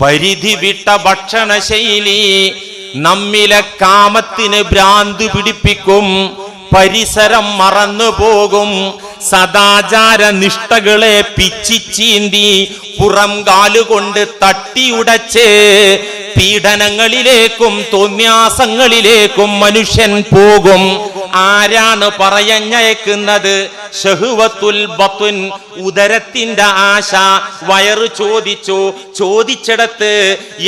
പരിധി വിട്ട ഭക്ഷണ ശൈലി നമ്മിലെ കാമത്തിന് ഭ്രാന്ത് പിടിപ്പിക്കും, പരിസരം മറന്നു പോകും, സദാചാര നിഷ്ഠകളെ പിച്ചിച്ചീന്തി പുറം കാലുകൊണ്ട് തട്ടിയുടച്ച് പീഡനങ്ങളിലേക്കും തോന്യാസങ്ങളിലേക്കും മനുഷ്യൻ പോകും. ആരാണ് പറഞ്ഞയക്കുന്നത്? ശഹ്വത്തുൽ ബത്ൻ, ഉദരത്തിന്റെ ആശ. വയറ് ചോദിച്ചു, ചോദിച്ചിടത്ത്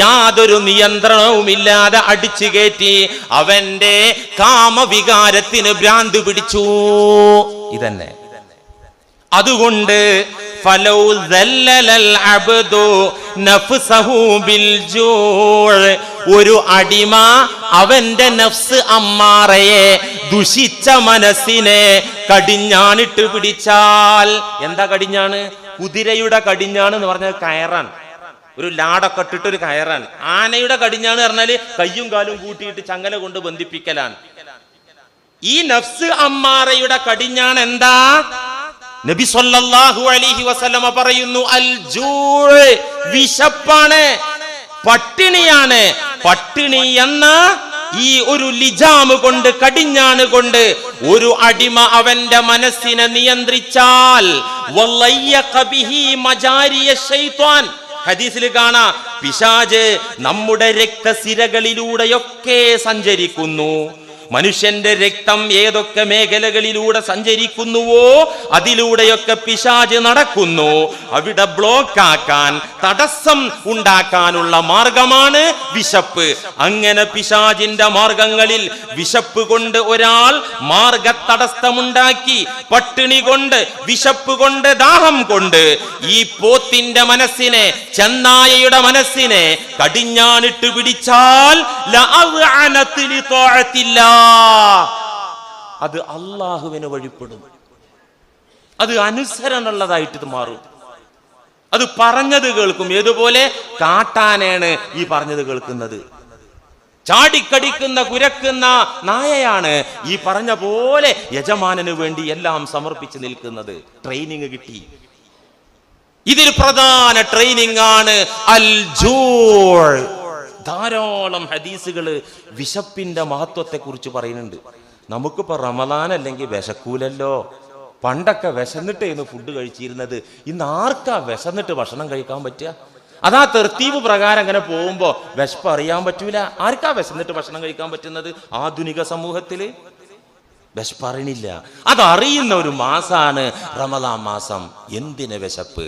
യാതൊരു നിയന്ത്രണവുമില്ലാതെ അടിച്ചു കയറ്റി അവന്റെ കാമവികാരത്തിന് ഭ്രാന്ത് പിടിച്ചു. ഇതന്നെ. അതുകൊണ്ട് ഫലൗ ദല്ലലൽ അബ്ദു നഫ്സഹു ബിൽ ജൂഅ്, ഒരു അടിമ അവന്റെ നഫ്സ് അമ്മാറയെ, ദുഷിച്ച മനസ്സിനെ കടിഞ്ഞാണിട്ട് പിടിച്ചാൽ. എന്താ കടിഞ്ഞാണ്? കുതിരയുടെ കടിഞ്ഞാണ് എന്ന് പറഞ്ഞാൽ കയറാൻ, ഒരു ലാടൊക്കെ ഇട്ടിട്ടൊരു കയറാൻ. ആനയുടെ കടിഞ്ഞാണ് പറഞ്ഞാല് കയ്യും കാലും കൂട്ടിയിട്ട് ചങ്ങല കൊണ്ട് ബന്ധിപ്പിക്കലാണ്. ഈ നഫ്സ് അമ്മാറയുടെ കടിഞ്ഞാണ് എന്താ? നബി സല്ലല്ലാഹു അലൈഹി വസല്ലമ പറയുന്നു, അൽ ജൂഅ്, വിശപ്പാണ്, പട്ടിണിയാണ്. പട്ടിണി എന്ന ഈ ഒരു ലിജാമ് കൊണ്ട്, കടിഞ്ഞാണ് കൊണ്ട് ഒരു അടിമ അവന്റെ മനസ്സിനെ നിയന്ത്രിച്ചാൽ വല്ലയ്യഖ ബിഹി മജാരിയ ശൈത്വാൻ, ഹദീസിൽ കാണാ, പിശാച് നമ്മുടെ രക്തസിരകളിലൂടെയൊക്കെ സഞ്ചരിക്കുന്നു. മനുഷ്യന്റെ രക്തം ഏതൊക്കെ മേഖലകളിലൂടെ സഞ്ചരിക്കുന്നുവോ അതിലൂടെയൊക്കെ പിശാച് നടക്കുന്നു. അവിടെ ബ്ലോക്കാക്കാൻ, തടസ്സം ഉണ്ടാക്കാനുള്ള മാർഗമാണ് വിശപ്പ്. അങ്ങനെ പിശാചിന്റെ മാർഗങ്ങളിൽ വിശപ്പ് കൊണ്ട് ഒരാൾ മാർഗ തടസ്സമുണ്ടാക്കി, പട്ടിണി കൊണ്ട്, വിശപ്പ് കൊണ്ട്, ദാഹം കൊണ്ട് ഈ പോത്തിന്റെ മനസ്സിനെ, ചെന്നായയുടെ മനസ്സിനെ കടിഞ്ഞാണിട്ട് പിടിച്ചാൽ അത് അള്ളാഹുവിന് വഴിപ്പെടും. അത് അനുസരണമുള്ളതായിട്ട് മാറും. അത് പറഞ്ഞത് കേൾക്കും. ഏതുപോലെ? കാട്ടാനയാണ് ഈ പറഞ്ഞത് കേൾക്കുന്നത്. ചാടിക്കടിക്കുന്ന, കുരക്കുന്ന നായയാണ് ഈ പറഞ്ഞ പോലെ യജമാനന് വേണ്ടി എല്ലാം സമർപ്പിച്ച് നിൽക്കുന്നത്. ട്രെയിനിങ് കിട്ടി. ഇതിൽ പ്രധാന ട്രെയിനിങ് ആണ് അൽ ജൂഅ്. ധാരാളം ഹദീസുകള് വിശപ്പിന്റെ മഹത്വത്തെ കുറിച്ച് പറയുന്നുണ്ട്. നമുക്കിപ്പോ റമദാൻ അല്ലെങ്കിൽ വിശക്കൂലല്ലോ, പണ്ടൊക്കെ വിശന്നിട്ടായിരുന്നു ഫുഡ് കഴിച്ചിരുന്നത്. ഇന്ന് ആർക്കാ വിശന്നിട്ട് ഭക്ഷണം കഴിക്കാൻ പറ്റുക? അതാ തെർത്തീവ് പ്രകാരം അങ്ങനെ പോകുമ്പോൾ വിശപ്പ് അറിയാൻ പറ്റൂല. ആർക്കാ വിശന്നിട്ട് ഭക്ഷണം കഴിക്കാൻ പറ്റുന്നത്? ആധുനിക സമൂഹത്തില് വിശപ്പ് അറിയണില്ല. അതറിയുന്ന ഒരു മാസാണ് റമദാൻ മാസം. എന്തിന് വിശപ്പ്?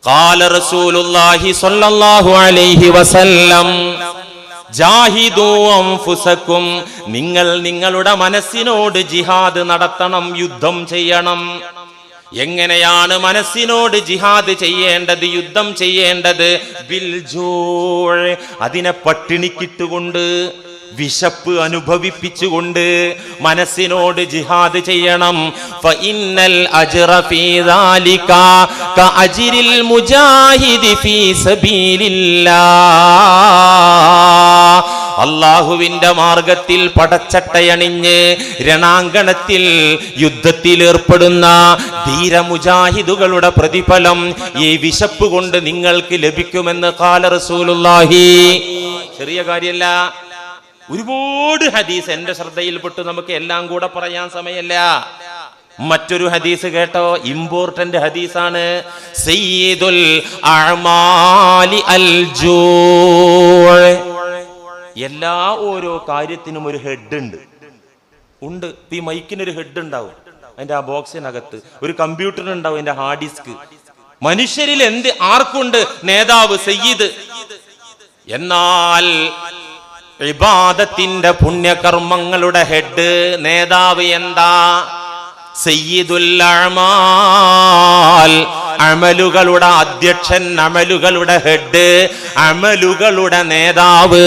ഖാല റസൂലുള്ളാഹി സ്വല്ലല്ലാഹു അലൈഹി വസല്ലം ജാഹിദൂ അൻഫുസകും, നിങ്ങൾ നിങ്ങളുടെ മനസ്സിനോട് ജിഹാദ് നടത്തണം, യുദ്ധം ചെയ്യണം. എങ്ങനെയാണ് മനസ്സിനോട് ജിഹാദ് ചെയ്യേണ്ടത്, യുദ്ധം ചെയ്യേണ്ടത്? ബിൽ ജൂഅ്, അതിനെ പട്ടിണിക്കിട്ടുകൊണ്ട്, വിശപ്പ് അനുഭവിപ്പിച്ചുകൊണ്ട് മനസ്സിനോട് ജിഹാദ് ചെയ്യണം. ഫഇന്നൽ അജ്റ ഫീ ദാലിക കഅജ്രിൽ മുജാഹിദി ഫീ സബീലില്ലാഹ്. അല്ലാഹുവിന്റെ മാർഗത്തിൽ പടച്ചട്ടയണിഞ്ഞ് രണാങ്കണത്തിൽ യുദ്ധത്തിൽ ഏർപ്പെടുന്ന ധീരമുജാഹിദുകളുടെ പ്രതിഫലം ഈ വിശപ്പ് കൊണ്ട് നിങ്ങൾക്ക് ലഭിക്കുമെന്ന് ഖാല റസൂലുള്ളാഹി. ചെറിയ കാര്യമല്ല. ഒരുപാട് ഹദീസ് എന്റെ ശ്രദ്ധയിൽപ്പെട്ടു. നമുക്ക് എല്ലാം കൂടെ പറയാൻ സമയമല്ല. മറ്റൊരു ഹദീസ് കേട്ടോ, ഇമ്പോർട്ടന്റ് ഹദീസാണ്. സയ്യിദുൽ അഅമാലി അൽ ജൂഅ്. എല്ലാ ഓരോ കാര്യത്തിനും ഒരു ഹെഡ് ഉണ്ട്. ഈ മൈക്കിനൊരു ഹെഡ് ഉണ്ടാവും, അതിന്റെ ആ ബോക്സിനകത്ത്. ഒരു കമ്പ്യൂട്ടറിനുണ്ടാവും അതിന്റെ ഹാർഡ് ഡിസ്ക്. മനുഷ്യരിൽ ആർക്കുണ്ട് നേതാവ്, സയ്യിദ്. എന്നാൽ ഇബാദത്തിന്റെ പുണ്യകർമ്മങ്ങളുടെ ഹെഡ്, നേതാവ് എന്താ? സയ്യിദുൽ അഅമാൽ, അമലുകളുടെ അധ്യക്ഷൻ, അമലുകളുടെ ഹെഡ്, അമലുകളുടെ നേതാവ്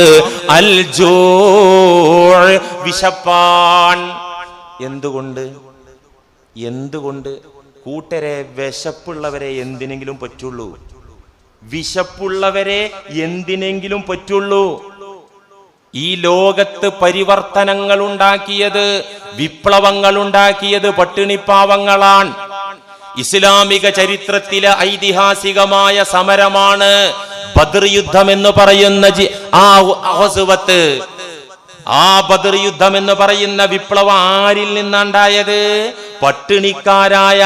അൽ ജൂഅ്, വിശപ്പാൻ. എന്തുകൊണ്ട് കൂട്ടരെ? വിശപ്പുള്ളവരെ എന്തിനെങ്കിലും പറ്റുള്ളൂ. വിശപ്പുള്ളവരെ എന്തിനെങ്കിലും പറ്റുള്ളൂ. ഈ ലോകത്ത് പരിവർത്തനങ്ങൾ ഉണ്ടാക്കിയത്, വിപ്ലവങ്ങൾ ഉണ്ടാക്കിയത് പട്ടിണിപ്പാവങ്ങളാണ്. ഇസ്ലാമിക ചരിത്രത്തിലെ ഐതിഹാസികമായ സമരമാണ് ബദർ യുദ്ധം എന്ന് പറയുന്ന ആ ബദർ യുദ്ധം എന്ന് പറയുന്ന വിപ്ലവം ആരിൽ നിന്നുണ്ടായത്? പട്ടിണിക്കാരായ,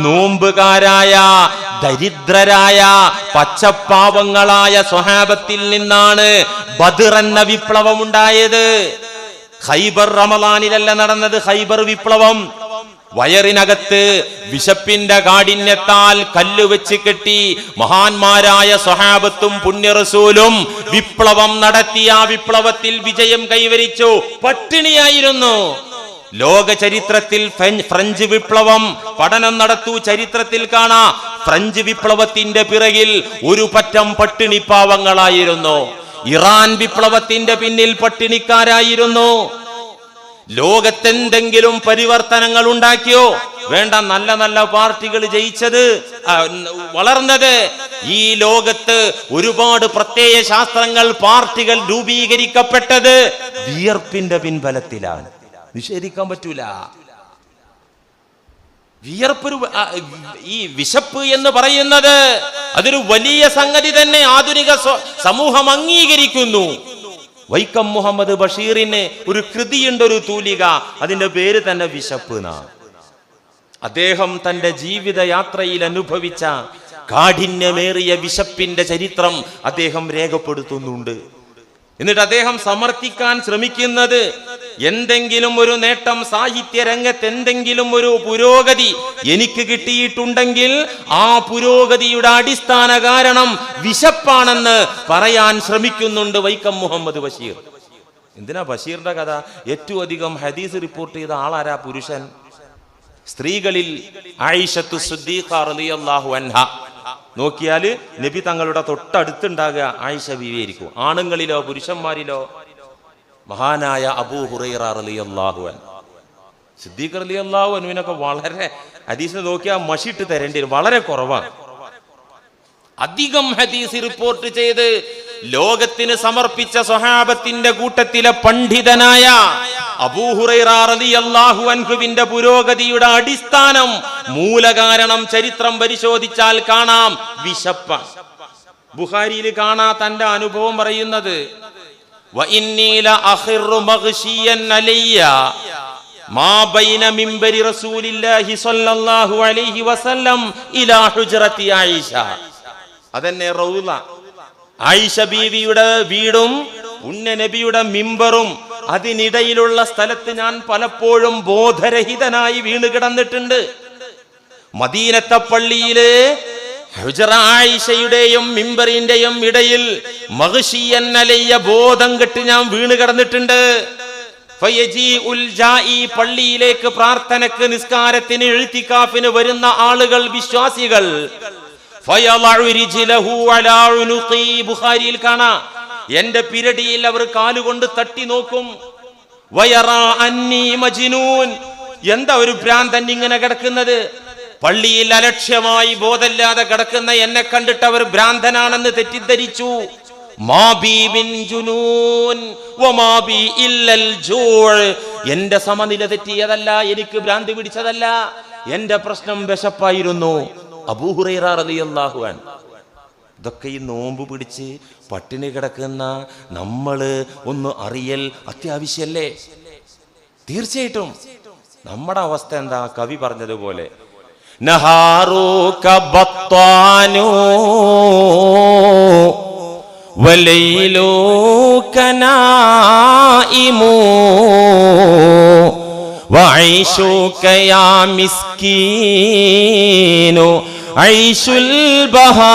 നോമ്പുകാരായ, ദരിദ്രരായ, പച്ചപ്പാവങ്ങളായ സ്വഹാബത്തിൽ നിന്നാണ് ബദർ എന്ന വിപ്ലവം ഉണ്ടായത്. ഖൈബർ റമളാനിലല്ല നടന്നത് ഖൈബർ വിപ്ലവം. വയറിനകത്ത് വിശപ്പിന്റെ കാഠിന്യത്താൽ കല്ല് വെച്ച് കെട്ടി മഹാന്മാരായ സ്വഹാബത്തും പുണ്യറസൂലും വിപ്ലവം നടത്തി. ആ വിപ്ലവത്തിൽ വിജയം കൈവരിച്ചു. പട്ടിണിയായിരുന്നു. ലോക ചരിത്രത്തിൽ ഫ്രഞ്ച് വിപ്ലവം പഠനം നടത്തൂ, ചരിത്രത്തിൽ കാണാ. ഫ്രഞ്ച് വിപ്ലവത്തിന്റെ പിറകിൽ ഒരു പറ്റം പട്ടിണിപ്പാവങ്ങളായിരുന്നു. ഇറാൻ വിപ്ലവത്തിന്റെ പിന്നിൽ പട്ടിണിക്കാരായിരുന്നു. ലോകത്തെന്തെങ്കിലും പരിവർത്തനങ്ങൾ ഉണ്ടാക്കിയോ? വേണ്ട. നല്ല നല്ല പാർട്ടികൾ ജയിച്ചത്, വളർന്നത്. ഈ ലോകത്ത് ഒരുപാട് പ്രത്യയ ശാസ്ത്രങ്ങൾ, പാർട്ടികൾ രൂപീകരിക്കപ്പെട്ടത് വിയർപ്പിന്റെ പിൻബലത്തിലാണ്. നിഷേധിക്കാൻ പറ്റൂല. വിയർപ്പ്, ഈ വിശപ്പ് എന്ന് പറയുന്നത് അതൊരു വലിയ സംഗതി തന്നെ. ആധുനിക സമൂഹം അംഗീകരിക്കുന്നു. വൈക്കം മുഹമ്മദ് ബഷീറിന് ഒരു കൃതിയുണ്ട്, ഒരു തൂലിക. അതിന്റെ പേര് തന്നെ വിശപ്പ് എന്നാണ്. അദ്ദേഹം തന്റെ ജീവിത യാത്രയിൽ അനുഭവിച്ച കാഠിന്യമേറിയ വിശപ്പിന്റെ ചരിത്രം അദ്ദേഹം രേഖപ്പെടുത്തുന്നുണ്ട്. എന്നിട്ട് അദ്ദേഹം സമർത്ഥിക്കാൻ ശ്രമിക്കുന്നത്, എന്തെങ്കിലും ഒരു നേട്ടം, സാഹിത്യ രംഗത്ത് എന്തെങ്കിലും ഒരു പുരോഗതി എനിക്ക് കിട്ടിയിട്ടുണ്ടെങ്കിൽ ആ പുരോഗതിയുടെ അടിസ്ഥാന കാരണം വിശപ്പാണെന്ന് പറയാൻ ശ്രമിക്കുന്നുണ്ട് വൈക്കം മുഹമ്മദ് ബഷീർ. എന്തിനാ ബഷീറിന്റെ കഥ? ഏറ്റവും അധികം ഹദീസ് റിപ്പോർട്ട് ചെയ്ത ആളാരാ? പുരുഷൻ. സ്ത്രീകളിൽ ആയിഷത്തു സിദ്ദീഖ റളിയല്ലാഹു അൻഹ. നോക്കിയാല് നബി തങ്ങളുടെ തൊട്ടടുത്തുണ്ടാകുക ആയിഷ ബീവിയായിരിക്കും. ആണുങ്ങളിലോ പുരുഷന്മാരിലോ? മഹാനായ അബൂ ഹുറൈറ റളിയല്ലാഹു അൻഹു. സിദ്ദീഖ് റളിയല്ലാഹു അൻഹുവിനൊക്കെ വളരെ ഹദീസ് നോക്കിയാൽ മഷിട്ട് തരേണ്ടി വരും, വളരെ കുറവാണ്. അധികം ഹദീസ് റിപ്പോർട്ട് ചെയ്ത് ലോകത്തിന് സമർപ്പിച്ച സ്വഹാബത്തിന്റെ കൂട്ടത്തിലെ പണ്ഡിതനായ അബൂ ഹുറൈറ റളിയല്ലാഹു അൻഹുവിന്റെ പുരോഗതിയുടെ അടിസ്ഥാനം, മൂലകാരണം ചരിത്രം പരിശോധിച്ചാൽ കാണാം വിശപ്പ. ബുഖാരിയിൽ കാണാ തന്റെ അനുഭവം പറയുന്നത്, മാ ബൈന മിംബരി റസൂലില്ലാഹി സ്വല്ലല്ലാഹു അലൈഹി വസല്ലം ഇലാ ഹുജ്റതി ആയിഷ. അതന്നെ റൗള. ആയിഷ ബീവിയുടെ വീടും പുണ്യ നബിയുടെ മിമ്പറും അതിനിടയിലുള്ള സ്ഥലത്ത് ഞാൻ പലപ്പോഴും ബോധരഹിതനായി വീണ് കിടന്നിട്ടുണ്ട്. മദീനത്തെ പള്ളിയിലെ ഹുജ്റ ആയിഷയുടെയും മിമ്പറിന്റെയും ഇടയിൽ മഗ്ശിയൻ അലയ്യ ബോധം കെട്ട് ഞാൻ വീണ് കിടന്നിട്ടുണ്ട്. പള്ളിയിലേക്ക് പ്രാർത്ഥനക്ക്, നിസ്കാരത്തിന്, ഇഴ്തികാഫിന് വരുന്ന ആളുകൾ, വിശ്വാസികൾ, ബുഖാരിയിൽ കാണാം, എന്റെ പിരടിയിൽ അവർ കാലുകൊണ്ട് തട്ടി നോക്കും. എന്താ ഒരു ഭ്രാന്തൻ ഇങ്ങനെ കിടക്കുന്നത്? പള്ളിയിൽ അലക്ഷ്യമായി ബോധമില്ലാതെ കിടക്കുന്ന എന്നെ കണ്ടിട്ട് അവർ ഭ്രാന്തനാണെന്ന് തെറ്റിദ്ധരിച്ചു. എന്റെ സമനില തെറ്റിയതല്ല, എനിക്ക് ഭ്രാന്തി പിടിച്ചതല്ല, എന്റെ പ്രശ്നം വിശപ്പായിരുന്നു. അബൂ ഹുറൈറ റളിയല്ലാഹു അൻഹു. ഇതൊക്കെ ഈ നോമ്പ് പിടിച്ച് പട്ടിണി കിടക്കുന്ന നമ്മള് ഒന്ന് അറിയൽ അത്യാവശ്യല്ലേ? തീർച്ചയായിട്ടും. നമ്മുടെ അവസ്ഥ എന്താ? കവി പറഞ്ഞതുപോലെ നഹാറൂക ബത്താനു വലൈലുക നായിമു വഐശുക യാ മിസ്കീനു ഐശുൽ ബഹായിമി.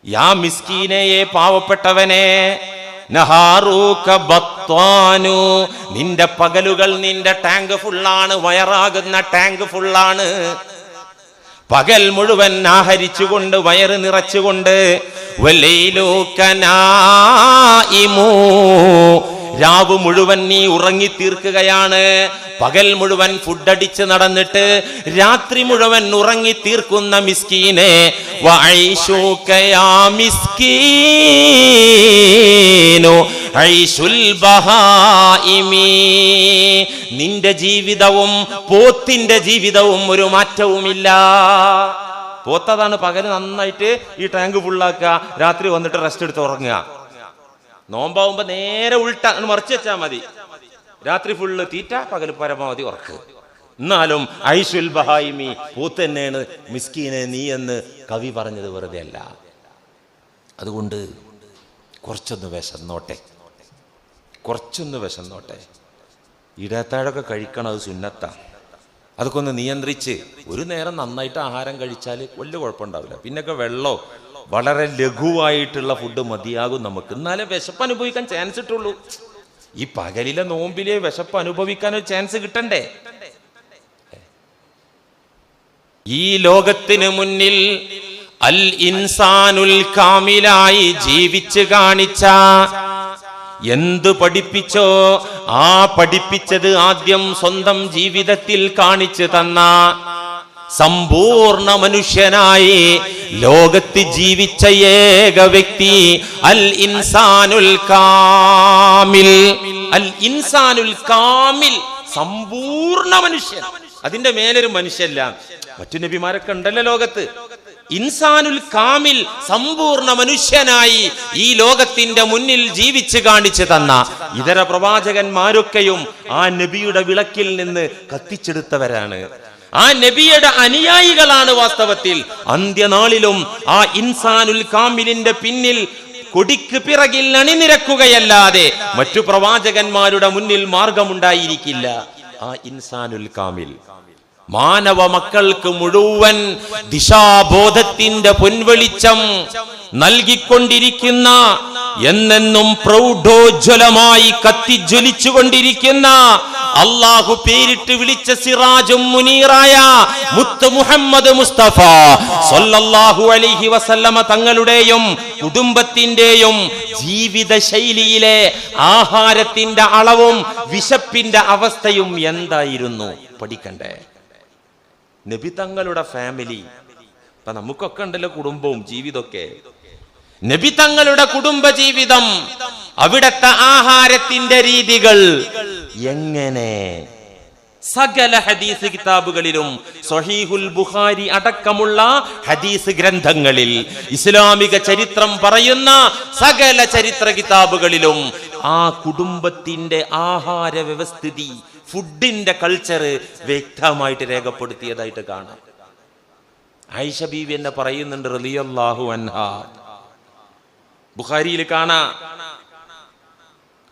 യാ മിസ്കീനയെ, പാവപ്പെട്ടവനെ, നഹാറൂക ബത്താനു, നിന്റെ പകലുകൾ, നിന്റെ ടാങ്ക് ഫുള്ളാണ്, വയറാകുന്ന ടാങ്ക് ഫുള്ളാണ്. പകൽ മുഴുവൻ ആഹരിച്ചുകൊണ്ട്, വയറ് നിറച്ചുകൊണ്ട്, വലൈലുക നായിമു, രാവ് മുഴുവൻ നീ ഉറങ്ങി തീർക്കുകയാണ്. പകൽ മുഴുവൻ ഫുഡടിച്ച് നടന്നിട്ട് രാത്രി മുഴുവൻ ഉറങ്ങി തീർക്കുന്ന മിസ്കീനെ, വഐശുക യാ മിസ്കീനു ഐശുൽ ബഹായിമി, നിന്റെ ജീവിതവും പോത്തിന്റെ ജീവിതവും ഒരു മാറ്റവുമില്ല. പോത്തതാണ് പകല് നന്നായിട്ട് ഈ ടാങ്ക് ഫുള്ളാക്കുക, രാത്രി വന്നിട്ട് റെസ്റ്റ് എടുത്ത് ഉറങ്ങുക. നോമ്പാവുമ്പോ നേരെ ഉൾട്ട മറിച്ച് വെച്ചാൽ മതി. രാത്രി ഫുള്ള് തീറ്റ, പകൽ പരമാവധി ഉറക്ക്. എന്നാലും ഐശുൽ ബഹായിമി, പൂത്ത് തന്നെയാണ് മിസ്കീനെ നീ എന്ന് കവി പറഞ്ഞത് വെറുതെ അല്ല. അതുകൊണ്ട് കുറച്ചൊന്ന് വിശന്നോട്ടെ. ഇടത്താഴൊക്കെ കഴിക്കണം, അത് സുന്നത്താ. അതൊക്കെ ഒന്ന് നിയന്ത്രിച്ച് ഒരു നേരം നന്നായിട്ട് ആഹാരം കഴിച്ചാൽ വലിയ കുഴപ്പമുണ്ടാവില്ല. പിന്നൊക്കെ വെള്ളമോ വളരെ ലഘുവായിട്ടുള്ള ഫുഡ് മതിയാകും നമുക്ക്. എന്നാലേ വിശപ്പ് അനുഭവിക്കാൻ ചാൻസ് കിട്ടുള്ളൂ. ഈ പകലിലെ നോമ്പിലെ വിശപ്പ് അനുഭവിക്കാൻ ഒരു ചാൻസ് കിട്ടണ്ടേ? ഈ ലോകത്തിന് മുന്നിൽ അൽ ഇൻസാനുൽ കാമിലായി ജീവിച്ച് കാണിച്ച, എന്തു പഠിപ്പിച്ചോ ആ പഠിപ്പിച്ചത് ആദ്യം സ്വന്തം ജീവിതത്തിൽ കാണിച്ചു തന്ന സമ്പൂർണ്ണ മനുഷ്യനായി ലോകത്ത് ജീവിച്ച ഏക വ്യക്തി അൽ ഇൻസാനുൽ കാമിൽ. അൽ ഇൻസാനുൽ കാമിൽ, സമ്പൂർണ്ണ മനുഷ്യൻ. അതിന്റെ മേലൊരു മനുഷ്യല്ല. മറ്റു നബിമാരൊക്കെ ഉണ്ടല്ലോ ലോകത്ത്. ഇൻസാനുൽ കാമിൽ, സമ്പൂർണ്ണ മനുഷ്യനായി ഈ ലോകത്തിന്റെ മുന്നിൽ ജീവിച്ച് കാണിച്ചു തന്ന ഇതര പ്രവാചകന്മാരൊക്കെയും ആ നബിയുടെ വിളക്കിൽ നിന്ന് കത്തിച്ചെടുത്തവരാണ്. ആ നബിയുടെ അനുയായികളാണ് വാസ്തവത്തിൽ. അന്ത്യനാളിലും ആ ഇൻസാനുൽ കാമിലിന്റെ പിന്നിൽ കൊടിക്ക് പിറകിൽ അണിനിരക്കുകയല്ലാതെ മറ്റു പ്രവാചകന്മാരുടെ മുന്നിൽ മാർഗമുണ്ടായിരിക്കില്ല. ആ ഇൻസാനുൽ കാമിൽ മാനവ മക്കൾക്ക് മുഴുവൻ ദിശാബോധത്തിന്റെ പൊൻവെളിച്ചം നൽകിക്കൊണ്ടിരിക്കുന്ന, എന്നെന്നും പ്രൗഢോജ്വലമായി കത്തിജ്വലിച്ചുകൊണ്ടിരിക്കുന്ന, അള്ളാഹു പേരിട്ട് വിളിച്ച സിറാജും മുനീറായ മുത്ത് മുഹമ്മദ് മുസ്തഫ സല്ലല്ലാഹു അലൈഹി വസല്ലമ തങ്ങളുടെയും കുടുംബത്തിന്റെയും ജീവിത ശൈലിയിലെ ആഹാരത്തിന്റെ അളവും വിശപ്പിന്റെ അവസ്ഥയും എന്തായിരുന്നു പഠിക്കണ്ടേ? നബി തങ്ങളുടെ ഫാമിലി, ഇപ്പൊ നമുക്കൊക്കെ ഉണ്ടല്ലോ കുടുംബവും ജീവിതമൊക്കെ. നബി തങ്ങളുടെ കുടുംബ ജീവിതം, അവിടത്തെ ആഹാരത്തിന്റെ രീതികൾ എങ്ങനെ? സകല ഹദീസ് കിതാബുകളിലും, സ്വഹീഹുൽ ബുഖാരി അടക്കമുള്ള ഹദീസ് ഗ്രന്ഥങ്ങളിൽ, ഇസ്ലാമിക ചരിത്രം പറയുന്ന സകല ചരിത്ര കിതാബുകളിലും ആ കുടുംബത്തിന്റെ ആഹാര വ്യവസ്ഥിതി, ഫുഡിന്റെ കൾച്ചർ വ്യക്തമായിട്ട് രേഖപ്പെടുത്തിയതായിട്ട് കാണാം. ആയിഷ ബീവി എന്നെ പറയുന്നുണ്ട് റളിയല്ലാഹു അൻഹാ, ബുഖാരിയിൽ കാണാം,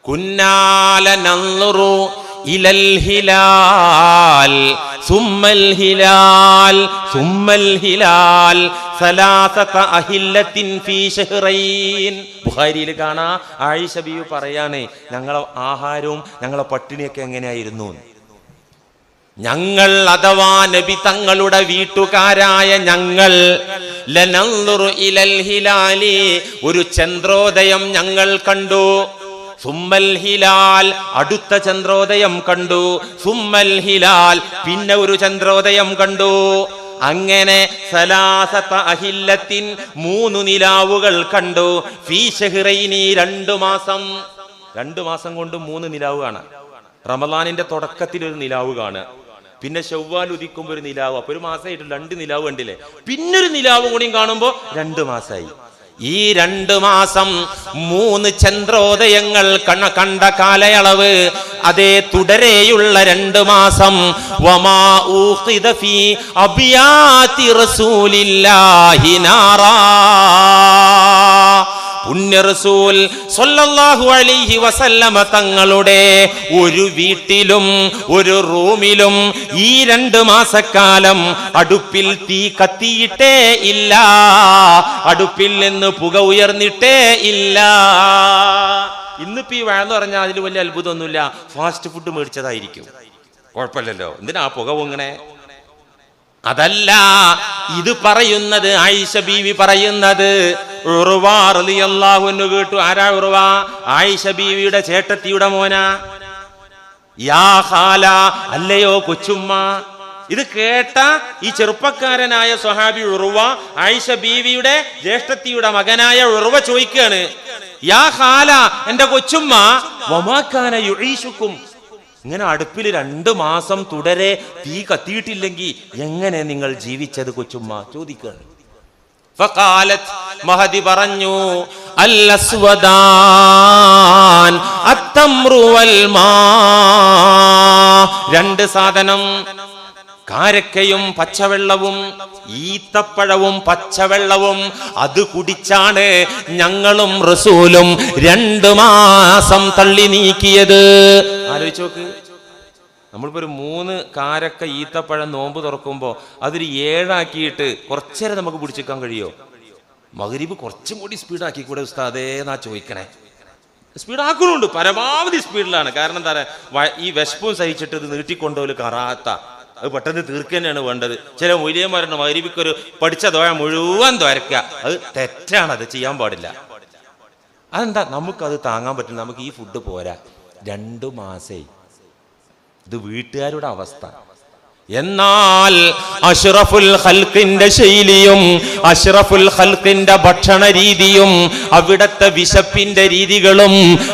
കുന്നാല നൻളുറു ഇലൽ ഹിലാൽ സുമ്മൽ ഹിലാൽ സുമ്മൽ ഹിലാൽ സലാസത അഹില്ലത്തിൻ ഫീ ശഹ്റൈൻ. ബുഖാരിയിൽ കാണാ ആയിഷ ബീവി പറയാണ്, ഞങ്ങളെ ആഹാരവും ഞങ്ങളെ പട്ടിണിയൊക്കെ എങ്ങനെയായിരുന്നു. ഞങ്ങൾ അഥവാ നബി തങ്ങളുടെ വീട്ടുകാരായ ഞങ്ങൾ ലനൻളുറു ഇലൽ ഹിലാലി, ഒരു ചന്ദ്രോദയം ഞങ്ങൾ കണ്ടു. സുമ്മൽ ഹിലാൽ, അടുത്ത ചന്ദ്രോദയം കണ്ടു. സുമ്മൽ ഹിലാൽ, പിന്നെ ഒരു ചന്ദ്രോദയം കണ്ടു. അങ്ങനെ സലാസത അഹില്ലത്തിൻ, 3 നിലാവുകൾ കണ്ടു. ഫീ ശഹ്റൈനി, 2 മാസം. 2 മാസം കൊണ്ട് 3 നിലാവ് കാണാം. റമളാനിന്റെ തുടക്കത്തിൽ ഒരു നിലാവ് കാണുക, പിന്നെ ശവ്വാൽ ഉദിക്കുമ്പോൾ ഒരു നിലാവ്, അപ്പൊ ഒരു മാസമായിട്ട് 2 നിലാവ് കണ്ടില്ലേ. പിന്നൊരു നിലാവ് കൂടിയും കാണുമ്പോ 2 മാസമായി. ഈ 2 മാസം 3 ചന്ദ്രോദയങ്ങൾ കണ്ട കാലയളവ്, അതേ തുടരെയുള്ള 2 മാസം. വമാ ഊഖിദ ഫീ അബിയാതി റസൂലില്ലാഹി നാറാ, പുണ്യ റസൂൽ സ്വല്ലല്ലാഹു അലൈഹി വസല്ലമ തങ്ങളുടെ ഒരു വീട്ടിലും ഒരു റൂമിലും ഈ 2 മാസക്കാലം അടുപ്പിൽ തീ കത്തിയിട്ടേ ഇല്ല, അടുപ്പിൽ നിന്ന് പുക ഉയർന്നിട്ടേ ഇല്ല. ഇന്നിപ്പോ ഈ വഴന്ന് പറഞ്ഞാൽ അതിൽ വലിയ അത്ഭുതമൊന്നുമില്ല, ഫാസ്റ്റ് ഫുഡ് മേടിച്ചതായിരിക്കും, കുഴപ്പമില്ലല്ലോ, എന്തിനാ പുക പൊങ്ങണേ? അതല്ല ഇത് പറയുന്നത്, ആയിഷ ബീവി പറയുന്നത്. ഉർവ റളിയല്ലാഹു അൻഹു കേട്ടു. ആരാ ഉർവ? ആയിഷ ബീവിയുടെ ചേട്ടത്തിയുടെ മോനാ. യാ ഖാല, അല്ലയോ കൊച്ചുമ്മ. ഇത് കേട്ട ഈ ചെറുപ്പക്കാരനായ സ്വഹാബി ഉർവ ആയിഷ ബീവിയുടെ ജ്യേഷ്ഠത്തിയുടെ മകനായ ഉർവ ചോദിക്കുകയാണ്, യാ ഖാല, എന്റെ കൊച്ചുമ്മ, വമാ കാന യുഈശുക്കും, ഇങ്ങനെ അടുപ്പിൽ 2 മാസം തുടരെ തീ കത്തിയിട്ടില്ലെങ്കിൽ എങ്ങനെ നിങ്ങൾ ജീവിച്ചത് കൊച്ചുമ്മ ചോദിക്കുകയാണ്. ഫഖാലത്, മഹദി പറഞ്ഞു, അൽ അസ്വദാൻ അത്തംറു വൽ മാ, 2 സാധനം, കാരക്കയും പച്ചവെള്ളവും, ഈത്തപ്പഴവും പച്ചവെള്ളവും, അത് കുടിച്ചാണ് ഞങ്ങളും റസൂലും 2 മാസം തള്ളി നീക്കിയത്. ആലോചിച്ച് നോക്ക്, നമ്മളിപ്പോ ഒരു 3 കാരക്ക ഈത്തപ്പഴം നോമ്പ് തുറക്കുമ്പോ അതൊരു 7 ആക്കിയിട്ട് കുറച്ചേരം നമുക്ക് പിടിച്ചെടുക്കാൻ കഴിയോ? മഗ്രിബ് കുറച്ചും കൂടി സ്പീഡാക്കി കൂടെ ഉസ്താദേ എന്നാ ചോദിക്കണേ. സ്പീഡാക്കുന്നുണ്ട്, പരമാവധി സ്പീഡിലാണ്. കാരണം എന്താ പറയാ, ഈ വിശപ്പും സഹിച്ചിട്ട് ഇത് നീട്ടിക്കൊണ്ടോല് കറാത്ത, അത് പെട്ടെന്ന് തീർക്കുക തന്നെയാണ് വേണ്ടത്. ചില മൂല്യന്മാരുണ്ട് മഗ്രിബിക്കൊരു പഠിച്ച ദോയ മുഴുവൻ ദ്വരക്കുക, അത് തെറ്റാണ്, അത് ചെയ്യാൻ പാടില്ല. അതെന്താ, നമുക്കത് താങ്ങാൻ പറ്റില്ല, നമുക്ക് ഈ ഫുഡ് പോരാ. 2 മാസേ ഇത് വീട്ടുകാരുടെ അവസ്ഥ. എന്നാൽ അഷ്റഫുൽ ഖൽഖിന്റെ ശൈലിയും അഷ്റഫുൽ ഖൽഖിന്റെ ഭക്ഷണ രീതിയും അവിടത്തെ വിശപ്പിന്റെ രീതികളും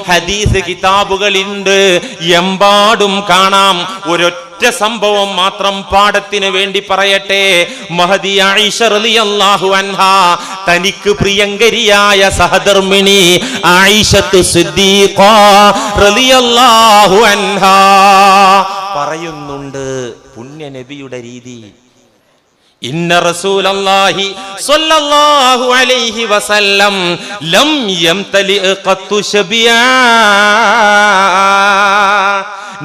ഹദീസ് കിതാബുകളുണ്ട്, എമ്പാടും കാണാം. ഒരൊറ്റ സംഭവം മാത്രം പാഠത്തിന് വേണ്ടി പറയട്ടെ. മഹദി ആയിഷ റളിയല്ലാഹു അൻഹാ തനിക്ക് പ്രിയങ്കരിയായ സഹധർമ്മിണി ആയിഷത്തു സിദ്ദീഖ റളിയല്ലാഹു അൻഹാ പറയുന്നുണ്ട്, പുണ്യ നബിയുടെ രീതി. ഇന്ന റസൂലല്ലാഹി സ്വല്ലല്ലാഹു അലൈഹി വസല്ലം ലം യംതലി ഖത്തു ശബിയാ,